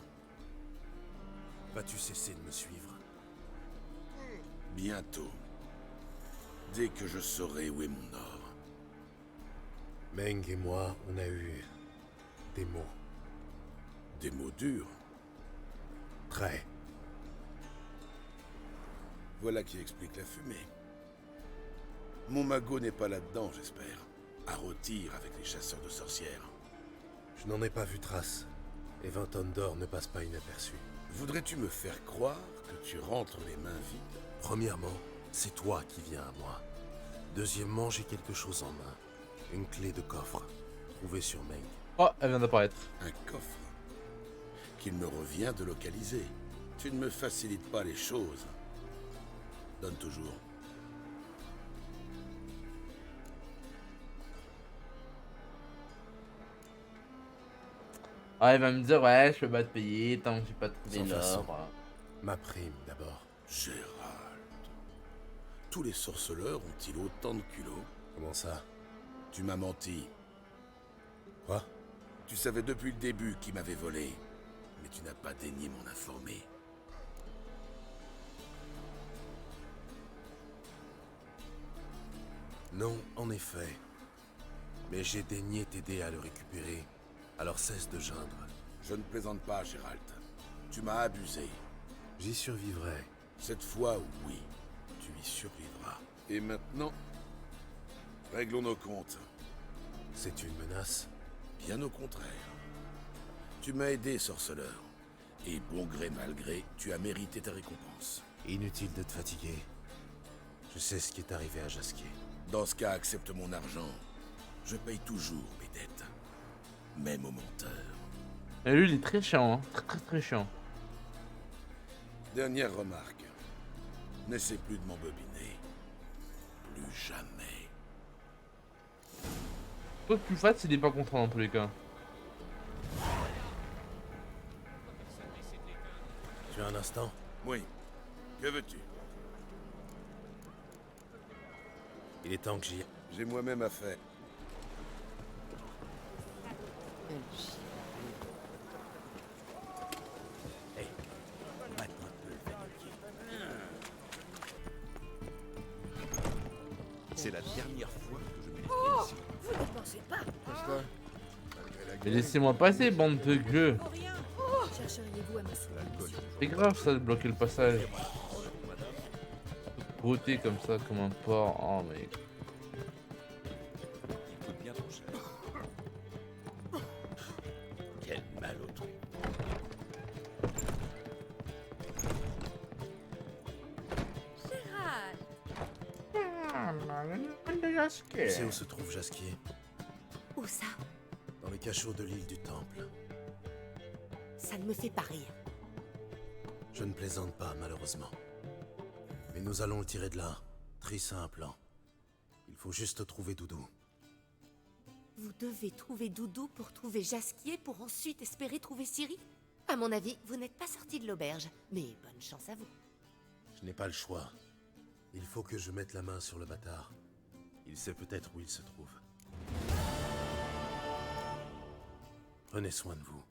Vas-tu cesser de me suivre? Bientôt. Dès que je saurai où est mon or. Meng et moi, on a eu des mots. Des mots durs. Très. Voilà qui explique la fumée. Mon magot n'est pas là-dedans, j'espère. À rôtir avec les chasseurs de sorcières. Je n'en ai pas vu trace. Et 20 tonnes d'or ne passent pas inaperçues. Voudrais-tu me faire croire que tu rentres les mains vides? Premièrement, c'est toi qui viens à moi. Deuxièmement, j'ai quelque chose en main. Une clé de coffre, trouvée sur Meng. Oh, elle vient d'apparaître. Un coffre qu'il me revient de localiser. Tu ne me facilites pas les choses. Donne toujours. Ah, il va me dire, ouais, je peux pas te payer tant que j'ai pas trouvé Sans façon. l'or. Ma prime, d'abord. Gérald. Tous les sorceleurs ont-ils autant de culot? Comment ça? Tu m'as menti. Quoi? Tu savais depuis le début qui m'avait volé. Mais tu n'as pas daigné m'en informer. Non, en effet. Mais j'ai daigné t'aider à le récupérer. Alors cesse de geindre. Je ne plaisante pas, Gérald. Tu m'as abusé. J'y survivrai. Cette fois, oui, tu y survivras. Et maintenant, réglons nos comptes. C'est une menace? Bien au contraire. Tu m'as aidé, sorceleur. Et bon gré mal gré, tu as mérité ta récompense. Inutile de te fatiguer. Je sais ce qui est arrivé à Jasquier. Dans ce cas, accepte mon argent. Je paye toujours mes dettes. Même aux menteurs. Et lui, il est très chiant, hein. Très chiant. Dernière remarque. N'essaie plus de m'embobiner. Plus jamais. Toi que tu le fasses, il est pas content dans tous les cas. Tu as un instant? Oui. Que veux-tu? Il est temps que j'y... J'ai moi-même affaire. Hé, mate un peu le vanitier. C'est la dernière fois que je mets les pieds Oh, ici. vous ne pensez pas? Mais laissez-moi passer, bande de gueux. Oh, rien. Oh, chercheriez-vous à me sauver? C'est grave ça de bloquer le passage. Brouter comme ça, comme un porc. Oh mec. Il coûte bien trop cher. Quel mal au truc. Tu sais où se trouve Jasquier? Où ça? Dans les cachots de l'île du Temple. Ça ne me fait pas rire. Je ne plaisante pas, malheureusement. Mais nous allons le tirer de là. Trice a un plan. Il faut juste trouver Doudou. Vous devez trouver Doudou pour trouver Jasquier pour ensuite espérer trouver Ciri? À mon avis, vous n'êtes pas sorti de l'auberge. Mais bonne chance à vous. Je n'ai pas le choix. Il faut que je mette la main sur le bâtard. Il sait peut-être où il se trouve. Prenez soin de vous.